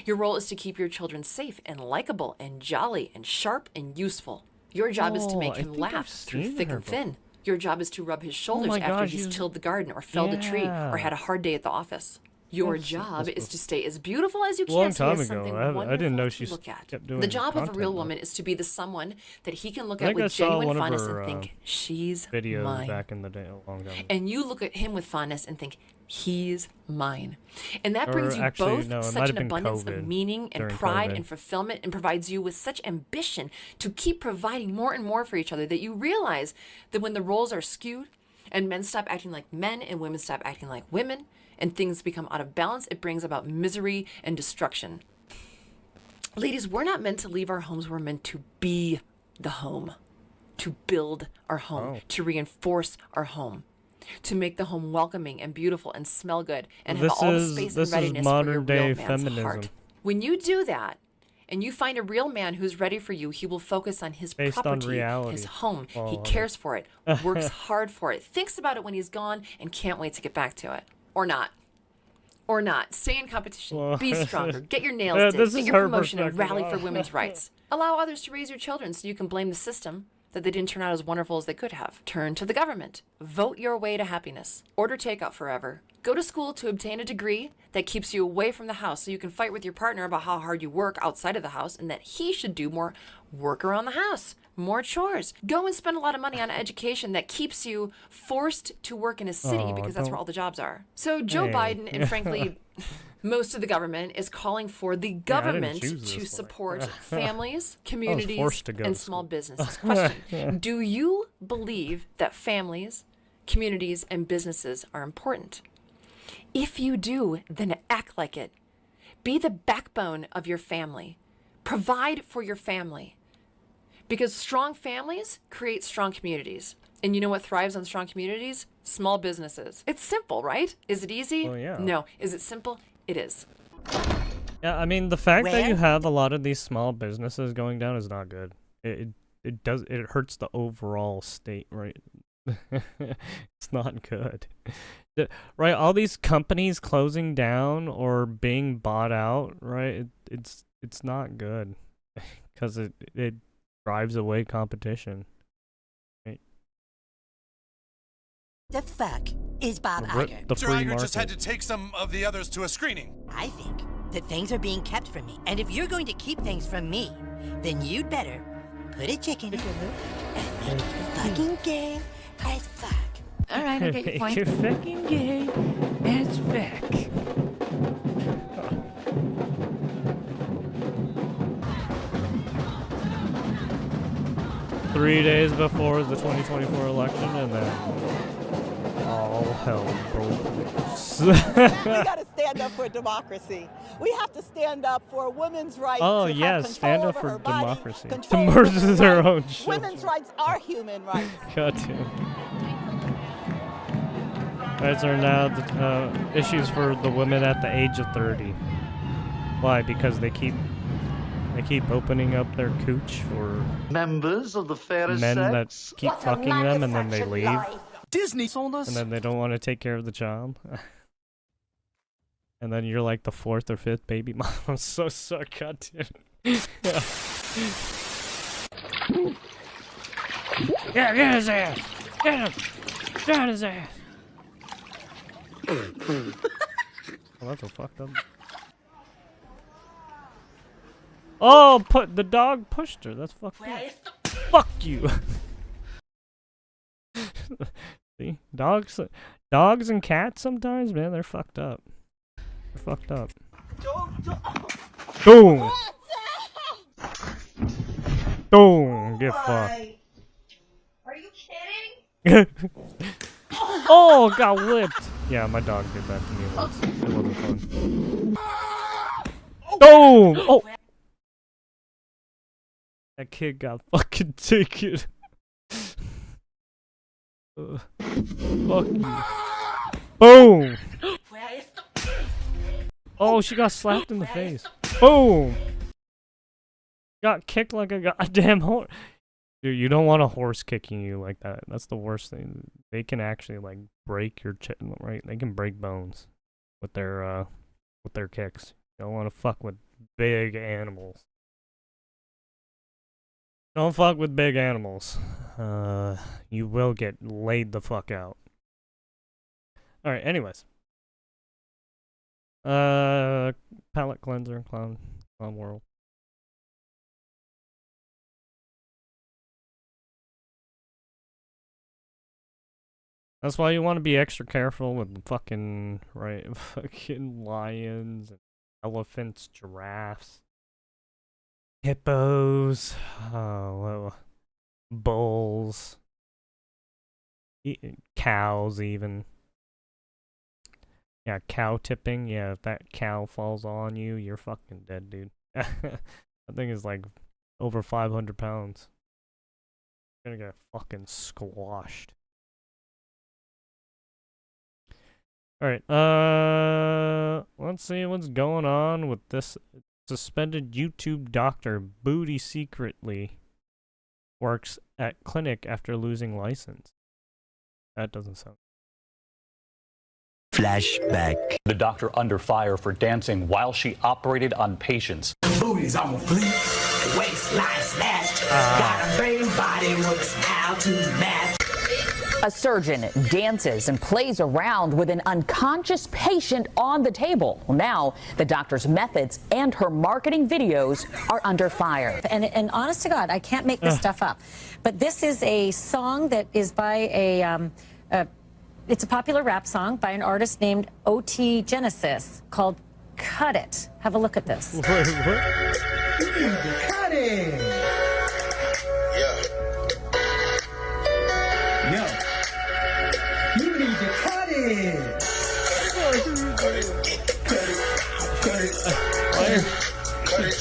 Your role is to keep your children safe and likable and jolly and sharp and useful. Your job is to make him laugh through thick and thin. Your job is to rub his shoulders after he's tilled the garden or felled a tree or had a hard day at the office. Your job is to stay as beautiful as you can so he has something wonderful I didn't know she look at. Kept doing the job of a real woman is to be the someone that he can look at with genuine fondness and think, she's mine. Back in the day, a long time. And you look at him with fondness and think, he's mine. And that brings you both such an abundance of meaning and pride and fulfillment and provides you with such ambition to keep providing more and more for each other that you realize that when the roles are skewed and men stop acting like men and women stop acting like women and things become out of balance, it brings about misery and destruction. Ladies, we're not meant to leave our homes. We're meant to be the home, to build our home, to reinforce our home, to make the home welcoming and beautiful and smell good and have all the space and readiness for your real man's heart. When you do that and you find a real man who's ready for you, he will focus on his property, his home. He cares for it, works hard for it, thinks about it when he's gone, and can't wait to get back to it. Or not. Or not. Stay in competition. Be stronger. Get your nails did. Get your promotion and rally for women's rights. Allow others to raise your children so you can blame the system that they didn't turn out as wonderful as they could have. Turn to the government. Vote your way to happiness. Order takeout forever. Go to school to obtain a degree that keeps you away from the house so you can fight with your partner about how hard you work outside of the house and that he should do more work around the house. More chores. Go and spend a lot of money on education that keeps you forced to work in a city because that's where all the jobs are. So Joe Biden and frankly, most of the government is calling for the government to support families, communities, and small businesses. Question, do you believe that families, communities, and businesses are important? If you do, then act like it. Be the backbone of your family. Provide for your family. Because strong families create strong communities. And you know what thrives on strong communities? Small businesses. It's simple, right? Is it easy? Well, yeah. No. Is it simple? It is. Yeah, I mean, the fact that you Where? have a lot of these small businesses going down is not good. It hurts the overall state, right? It's not good. Right, all these companies closing down or being bought out, right? It's not good because it drives away competition. Right? The fuck is Bob Iger? The Mr. free Iger market. just had to take some of the others to a screening. I think that things are being kept from me. And if you're going to keep things from me, then you'd better put a chicken in it and make it fucking gay as fuck. All right, I get your point. You're fucking gay as fuck. 3 days before the 2024 election, and then all hell broke loose. We gotta stand up for democracy. We have to stand up for women's rights. Oh to yes, have stand control up over for her body, democracy. To control over murder her their rights. own children. Women's rights are human rights. God damn. Those are now the issues for the women at the age of 30. Why? Because they keep opening up their cooch for members of the fairest men that sex. keep fucking them, and then they leave. Disney sold us. And then they don't want to take care of the child. And then you're like the 4th or 5th baby mom. I'm so goddamn. Yeah, get his ass! Get him! Get his ass! Oh, that's a fucked up. Oh, the dog pushed her. That's fucked up. Fuck you. See, dogs and cats sometimes, man, they're fucked up. They're fucked up. Boom. Boom. Get fucked. Are you kidding? Oh, got whipped. Yeah, my dog did that to me once. It wasn't fun. Boom. Oh. That kid got fucking taken. Fuck you. Boom! Oh, she got slapped in the face. Boom! Got kicked like a goddamn horse. Dude, you don't want a horse kicking you like that. That's the worst thing. They can actually like break your right? They can break bones with their kicks. You don't want to fuck with big animals. Don't fuck with big animals. You will get laid the fuck out. Alright, anyways. Palette cleanser, clown world. That's why you want to be extra careful with fucking, right, fucking lions, elephants, giraffes. Hippos, bulls, cows even. Yeah, cow tipping. Yeah, if that cow falls on you, you're fucking dead, dude. That thing is like over 500 pounds. You're gonna get fucking squashed. Alright, let's see what's going on with this. Suspended YouTube doctor booty secretly works at clinic after losing license. That doesn't sound. Flashback. The doctor under fire for dancing while she operated on patients. Booties on fleek, waistline snatched. Got a brain body, works how to match. A surgeon dances and plays around with an unconscious patient on the table. Well, now the doctor's methods and her marketing videos are under fire. And honest to God, I can't make this stuff up. But this is a song that is by it's a popular rap song by an artist named O.T. Genesis called Cut It. Have a look at this. Cut it! Yo, you need to cut it! Cut it! Cut it! Cut it! Cut it!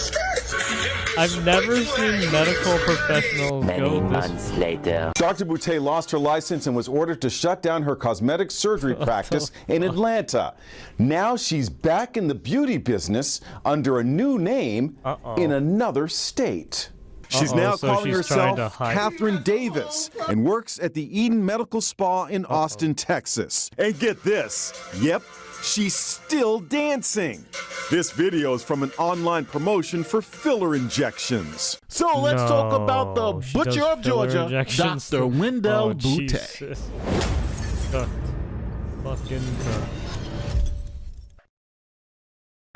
I've never seen medical professionals go this. Later. Dr. Boutte lost her license and was ordered to shut down her cosmetic surgery practice in Atlanta. Now she's back in the beauty business under a new name in another state. She's now calling herself Catherine Davis and works at the Eden Medical Spa in Austin, Texas. And get this, yep, she's still dancing. This video is from an online promotion for filler injections. So let's talk about the Butcher of Georgia, Dr. Wendell Boutte.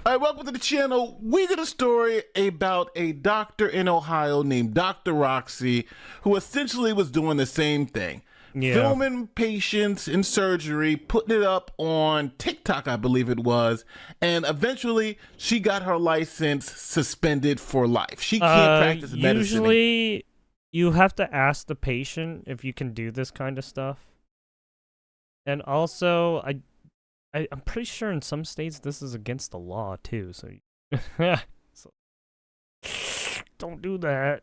All right, welcome to the channel. We did a story about a doctor in Ohio named Dr. Roxy, who essentially was doing the same thing. Yeah. Filming patients in surgery, putting it up on TikTok, I believe it was, and eventually she got her license suspended for life. She can't practice medicine. Usually, you have to ask the patient if you can do this kind of stuff. And also, I'm pretty sure in some states this is against the law too. So, so don't do that.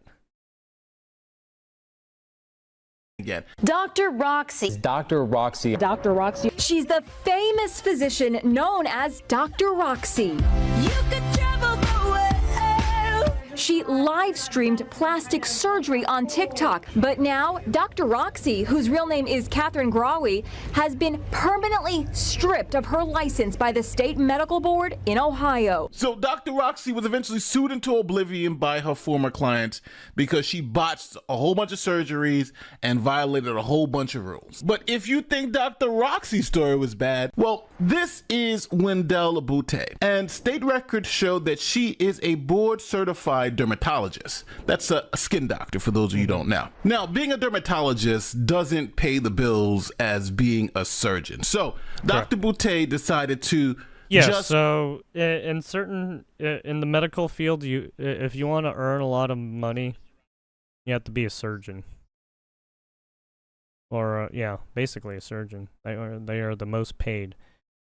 Again. Dr. Roxy. Dr. Roxy. Dr. Roxy. She's the famous physician known as Dr. Roxy. You could travel the world. She live streamed plastic surgery on TikTok, but now Dr. Roxy, whose real name is Catherine Grawy, has been permanently stripped of her license by the state medical board in Ohio. So Dr. Roxy was eventually sued into oblivion by her former clients because she botched a whole bunch of surgeries and violated a whole bunch of rules. But if you think Dr. Roxy's story was bad, well, this is Wendell Boutte, and state records show that she is a board certified dermatologist. That's a skin doctor for those of you who don't know. Now, being a dermatologist doesn't pay the bills as being a surgeon. So Dr. Boutte decided to so in certain in the medical field, if you want to earn a lot of money, you have to be a surgeon. Or basically a surgeon. They are the most paid,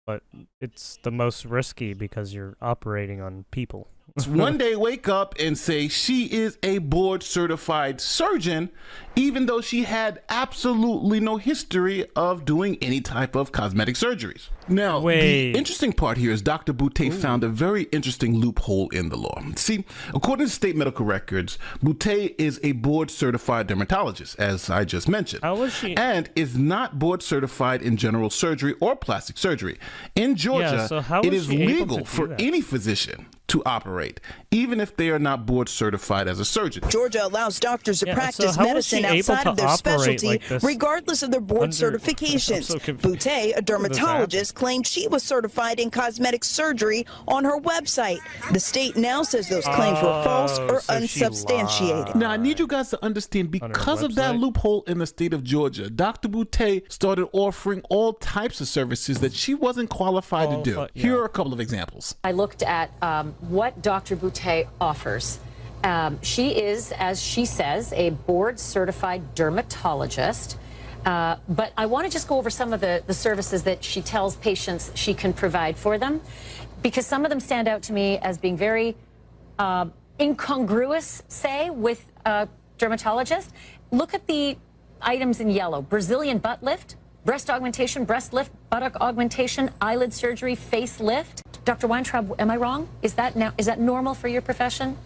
but it's the most risky because you're operating on people. One day wake up and say she is a board certified surgeon, even though she had absolutely no history of doing any type of cosmetic surgeries. Now, the interesting part here is Dr. Boutte found a very interesting loophole in the law. See, according to state medical records, Boutte is a board certified dermatologist, as I just mentioned. How was she? And is not board certified in general surgery or plastic surgery. In Georgia, it is legal for any physician to operate, even if they are not board certified as a surgeon. Georgia allows doctors to practice medicine outside of their specialty, regardless of their board certifications. Boutte, a dermatologist, claimed she was certified in cosmetic surgery on her website. The state now says those claims were false or unsubstantiated. Now, I need you guys to understand, because of that loophole in the state of Georgia, Dr. Boutte started offering all types of services that she wasn't qualified to do. Here are a couple of examples. I looked at what Dr. Boutte offers. She is, as she says, a board-certified dermatologist. But I want to just go over some of the services that she tells patients she can provide for them, because some of them stand out to me as being very incongruous, say, with a dermatologist. Look at the items in yellow: Brazilian butt lift, breast augmentation, breast lift, buttock augmentation, eyelid surgery, face lift. Dr. Weintraub, am I wrong? Is that normal for your profession?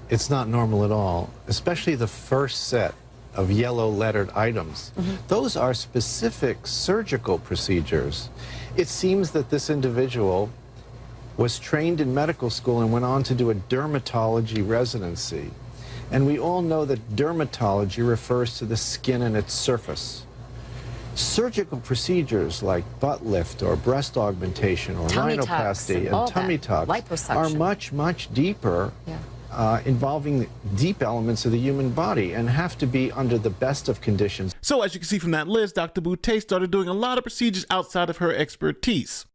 It's not normal at all, especially the first set of yellow lettered items. Those are specific surgical procedures. It seems that this individual was trained in medical school and went on to do a dermatology residency. And we all know that dermatology refers to the skin and its surface. Surgical procedures like butt lift or breast augmentation or rhinoplasty and tummy tucks are much, much deeper, involving deep elements of the human body, and have to be under the best of conditions. So as you can see from that list, Dr. Boutte started doing a lot of procedures outside of her expertise.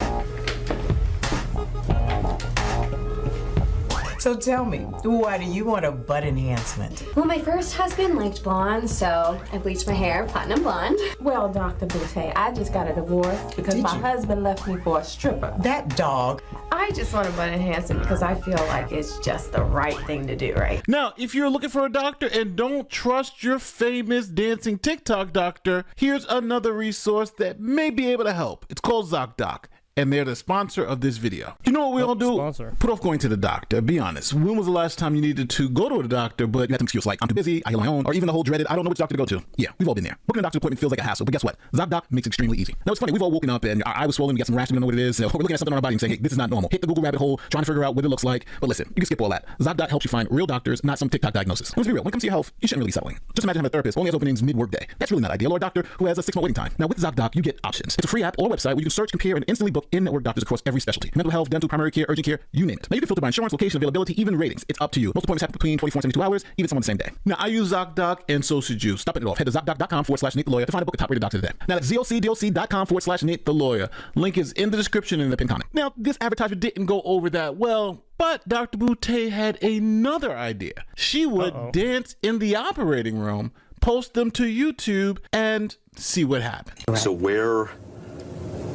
So tell me, why do you want a butt enhancement? Well, my first husband liked blonde, so I bleached my hair platinum blonde. Well, Dr. Boutte, I just got a divorce because my husband left me for a stripper. That dog. I just want a butt enhancement because I feel like it's just the right thing to do, right? Now, if you're looking for a doctor and don't trust your famous dancing TikTok doctor, here's another resource that may be able to help. It's called ZocDoc, and they're the sponsor of this video. You know what we all do? Put off going to the doctor. Be honest. When was the last time you needed to go to a doctor, but you had some excuse like, I'm too busy, I heal my own, or even the whole dreaded, I don't know which doctor to go to? Yeah, we've all been there. Booking a doctor's appointment feels like a hassle, but guess what? ZocDoc makes it extremely easy. Now, it's funny, we've all woken up and our eye was swollen, we got some rash, we don't know what it is, so we're looking at something on our body and saying, hey, this is not normal. Hit the Google rabbit hole, trying to figure out what it looks like. But listen, you can skip all that. ZocDoc helps you find real doctors, not some TikTok diagnosis. Let's be real, when it comes to your health, you shouldn't really be settling. Just imagine having a therapist who only has openings mid-work day. That's really not ideal, or a doctor who has a 6-month waiting time. Now, with ZocDoc, you get options. It's a free app or website where you can search, compare, and instantly book in-network doctors across every specialty. Mental health, dental, primary care, urgent care, you name it. Now you can filter by insurance, location, availability, even ratings. It's up to you. Most appointments happen between 24 and 72 hours, even some on the same day. Now I use ZocDoc, and so should you. Stop it off. Head to ZocDoc.com/Nate the Lawyer to find a book of top-rated doctors today. Now that's ZocDoc.com/Nate the Lawyer. Link is in the description and in the pinned comment. Now this advertisement didn't go over that well, but Dr. Boutte had another idea. She would dance in the operating room, post them to YouTube, and see what happened. So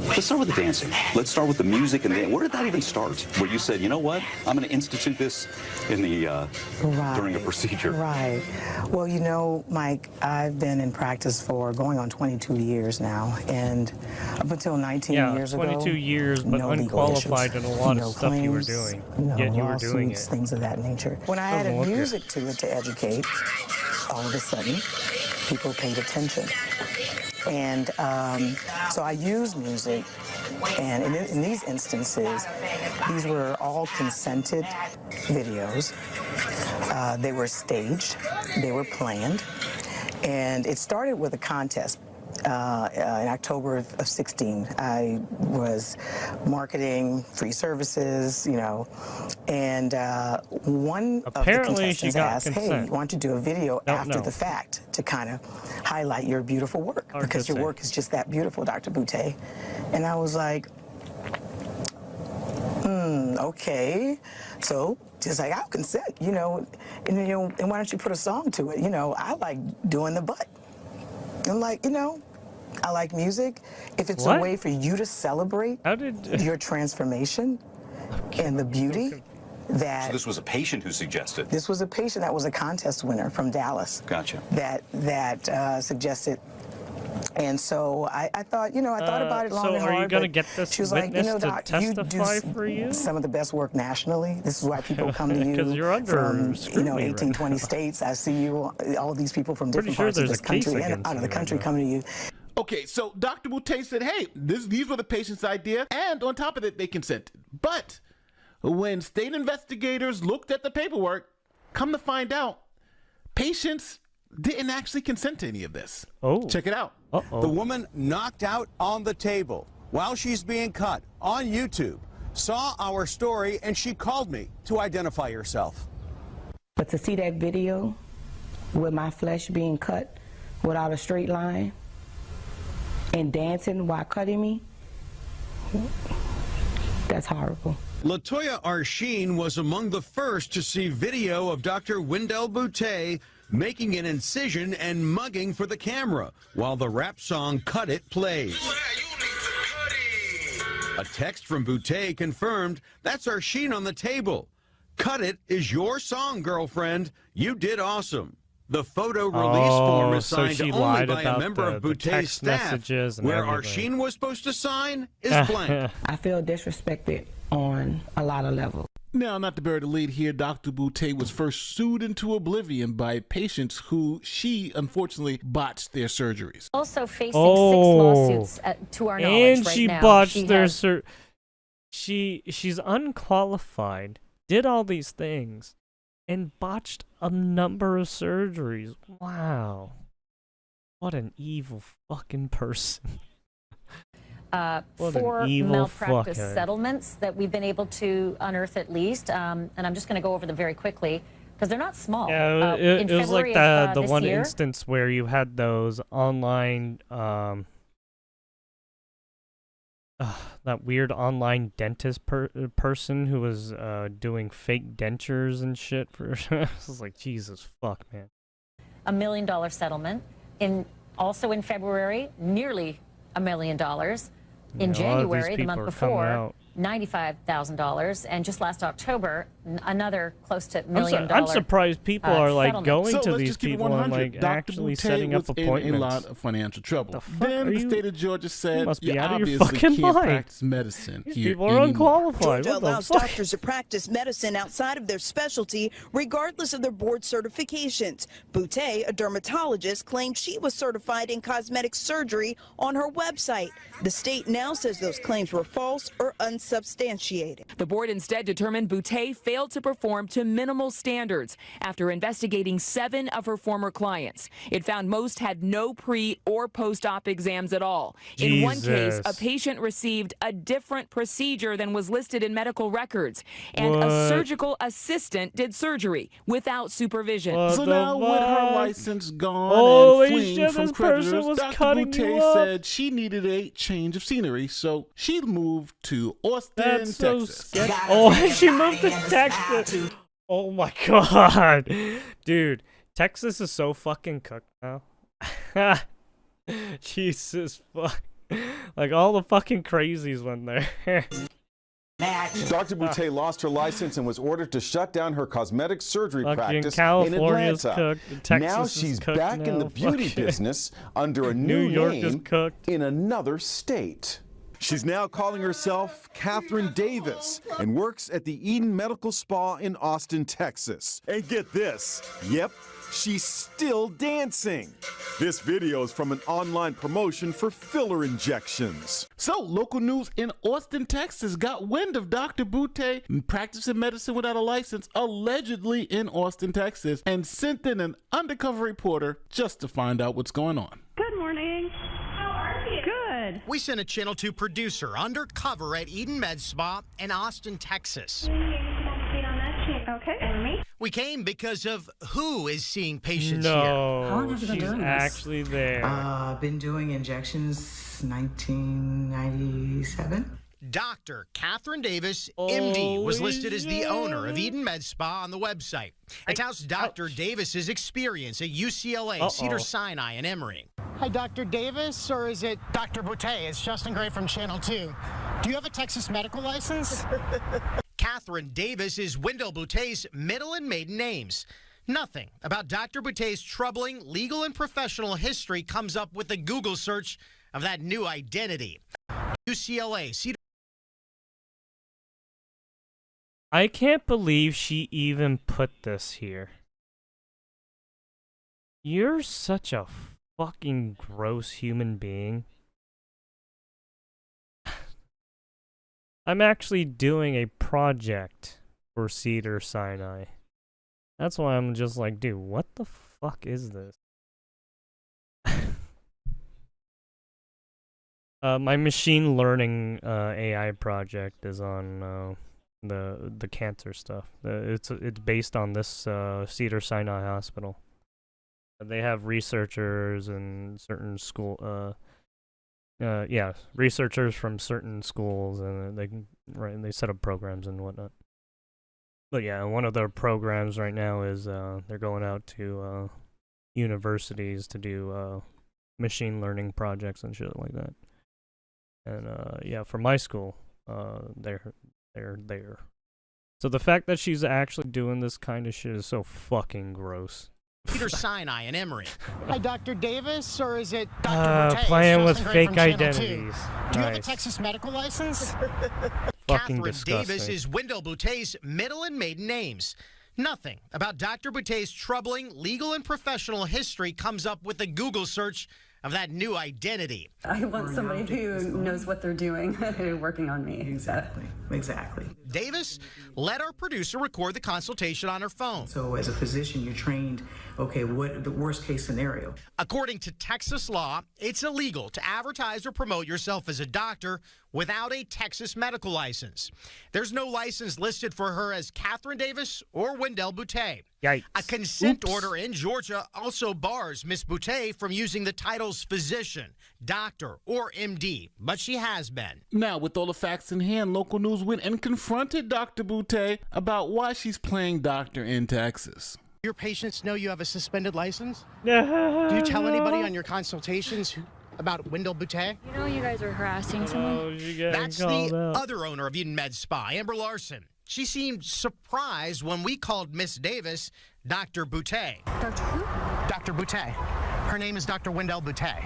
let's start with the dancing. Let's start with the music and where did that even start? Where you said, you know what, I'm going to institute this in the during a procedure. Right. Well, you know, Mike, I've been in practice for going on 22 years now, and up until 19 years ago, 22 years, but unqualified in a lot of stuff you were doing. Yet you were doing it. Things of that nature. When I added music to it to educate, all of a sudden, people paid attention. And so I use music, and in these instances, these were all consented videos. They were staged, they were planned, and it started with a contest. In October of 16, I was marketing free services, you know, and one of the contestants asked, hey, why don't you do a video after the fact to kind of highlight your beautiful work, because your work is just that beautiful, Dr. Boutte. And I was like, okay. So just like, I'll consent, you know, and why don't you put a song to it? You know, I like doing the butt. I'm like, you know, I like music. If it's a way for you to celebrate your transformation and the beauty that... So this was a patient who suggested? This was a patient that was a contest winner from Dallas. Gotcha. That suggested. And so I thought, you know, I thought about it long and hard. So are you going to get this she was like, you know, Doc, you do for you? Some of the best work nationally. This is why people come to you from, you know, 18, 20 states. I see you, all these people from different parts of this country and out of the country coming to you. Okay, so Dr. Boutte said, hey, these were the patient's idea, and on top of it, they consented. But when state investigators looked at the paperwork, come to find out, patients didn't actually consent to any of this. Oh. Check it out. The woman knocked out on the table while she's being cut on YouTube saw our story, and she called me to identify herself. But to see that video with my flesh being cut without a straight line and dancing while cutting me, that's horrible. Latoya Arsheen was among the first to see video of Dr. Wendell Boutte making an incision and mugging for the camera while the rap song Cut It plays. A text from Boutte confirmed that's Arsheen on the table. Cut It is your song, girlfriend. You did awesome. The photo release form is signed only by a member of Boutte's staff, where Arsheen was supposed to sign is blank. I feel disrespected on a lot of levels. Now, not to bury the lead here, Dr. Boutte was first sued into oblivion by patients who she unfortunately botched their surgeries. Also facing 6 lawsuits to our knowledge and right she now. Botched their she's unqualified, did all these things, and botched a number of surgeries. Wow. What an evil fucking person. 4 malpractice settlements that we've been able to unearth at least, and I'm just going to go over them very quickly because they're not small. Yeah, it was like the one instance where you had those online, that weird online dentist person who was doing fake dentures and shit for. I was like, Jesus fuck, man. $1 million settlement also in February, nearly $1 million. In January, the month before, $95,000, and just last October, another close to $1 million. I'm surprised people are like going to let's these just keep it people and 100. like Dr. actually Boutte setting up was appointments. in a lot of financial trouble. Then the state of Georgia said, must be you out of your obviously fucking can't mind. practice medicine These here people are anymore. unqualified. Georgia What the allows fuck? doctors to practice medicine outside of their specialty, regardless of their board certifications. Boutte, a dermatologist, claimed she was certified in cosmetic surgery on her website. The state now says those claims were false or unsubstantiated. The board instead determined Boutte failed to perform to minimal standards after investigating 7 of her former clients. It found most had no pre or post-op exams at all. In one case, a patient received a different procedure than was listed in medical records, and a surgical assistant did surgery without supervision. So now with her license gone and fleeing from creditors, Dr. Boutte said she needed a change of scenery, so she moved to Austin, Texas. Oh, she moved to Texas. Oh my god. Dude, Texas is so fucking cooked now. Jesus fuck. Like all the fucking crazies went there. Dr. Boutte lost her license and was ordered to shut down her cosmetic surgery Fucking practice in California's Atlanta. cooked. Texas Now is she's cooked back in now. the beauty Fucking business under a New new York is name cooked. in another state. She's now calling herself Catherine Davis and works at the Eden Medical Spa in Austin, Texas. And get this, yep, she's still dancing. This video is from an online promotion for filler injections. So, local news in Austin, Texas got wind of Dr. Boutte practicing medicine without a license, allegedly in Austin, Texas, and sent in an undercover reporter just to find out what's going on. Good morning. How are you? Good. We sent a Channel 2 producer undercover at Eden Med Spa in Austin, Texas. Okay. And me? We came because of who is seeing patients No, here. How long have you been she's doing this? actually there. Been doing injections 1997. Dr. Catherine Davis, MD, was listed as the owner of Eden Med Spa on the website. It touts Dr. Davis's experience at UCLA, Cedars-Sinai, and Emory. Hi, Dr. Davis, or is it Dr. Boutte? It's Justin Gray from Channel 2. Do you have a Texas medical license? Catherine Davis is Wendell Boutte's middle and maiden names. Nothing about Dr. Boutte's troubling legal and professional history comes up with a Google search of that new identity. UCLA, Cedars. I can't believe she even put this here. You're such a fucking gross human being. I'm actually doing a project for Cedars-Sinai. That's why I'm just like, dude, what the fuck is this? My machine learning AI project is on the cancer stuff. It's based on this Cedars-Sinai hospital. They have researchers and certain school researchers from certain schools, and they set up programs and whatnot. But yeah, one of their programs right now is they're going out to universities to do machine learning projects and shit like that. And yeah, for my school, they're there. So the fact that she's actually doing this kind of shit is so fucking gross. Cedars-Sinai and Emory. Hi, Dr. Davis, or is it Dr. Boutte? Playing with Justin Gray fake from Channel 2. identities. Do you have a Nice. Texas medical license? Fucking Catherine disgusting. Davis is Wendell Boutte's middle and maiden names. Nothing about Dr. Boutte's troubling legal and professional history comes up with a Google search of that new identity. I want somebody who knows what they're doing, working on me. Exactly. Davis let our producer record the consultation on her phone. So as a physician, you're trained, okay, what the worst case scenario? According to Texas law, it's illegal to advertise or promote yourself as a doctor without a Texas medical license. There's no license listed for her as Catherine Davis or Wendell Boutte. Yikes. A consent order in Georgia also bars Miss Boutte from using the titles physician, doctor, or MD, but she has been. Now, with all the facts in hand, local news went and confronted Dr. Boutte about why she's playing doctor in Texas. Your patients know you have a suspended license? Do you tell anybody on your consultations about Wendell Boutte? You know you guys are harassing someone. That's the other owner of Eden Med Spa, Amber Larson. She seemed surprised when we called Miss Davis Dr. Boutte. Dr. who? Dr. Boutte. Her name is Dr. Wendell Boutte.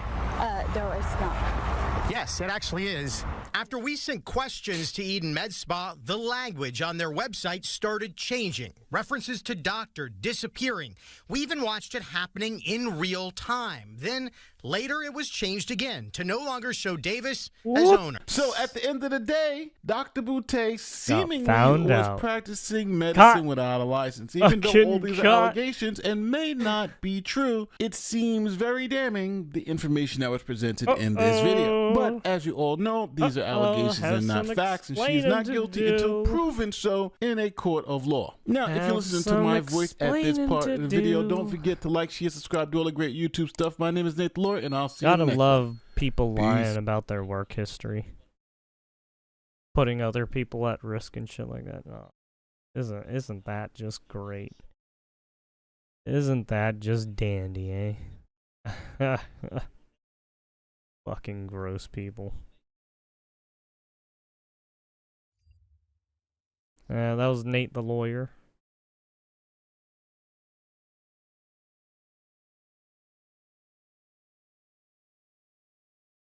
No, it's not. Yes, it actually is. After we sent questions to Eden Med Spa, the language on their website started changing. References to doctor disappearing. We even watched it happening in real time. Then later it was changed again to no longer show Davis as owner. So at the end of the day, Dr. Boutte seemingly found was out. practicing medicine without a license. Even though all these are cut. allegations and may not be true, it seems very damning, the information that was presented in this video. But as you all know, these are allegations and not facts, and she's not guilty until proven so in a court of law. Now, if you're listening to my voice at this part of the video, don't forget to like, share, subscribe, do all the great YouTube stuff. My name is Nathan Lord, and I'll see you Gotta next love time. people Peace. lying about their work history. Putting other people at risk and shit like that. Oh, isn't that just great? Isn't that just dandy, eh? Fucking gross people. That was Nate the lawyer.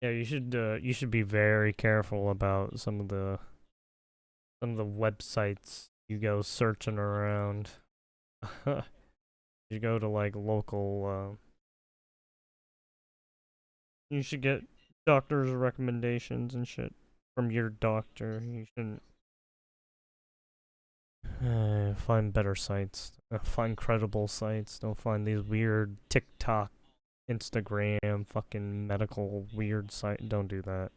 Yeah, you should be very careful about some of the websites you go searching around. You go to like local you should get doctor's recommendations and shit from your doctor. You shouldn't find better sites. Find credible sites. Don't find these weird TikTok, Instagram, fucking medical weird site. Don't do that.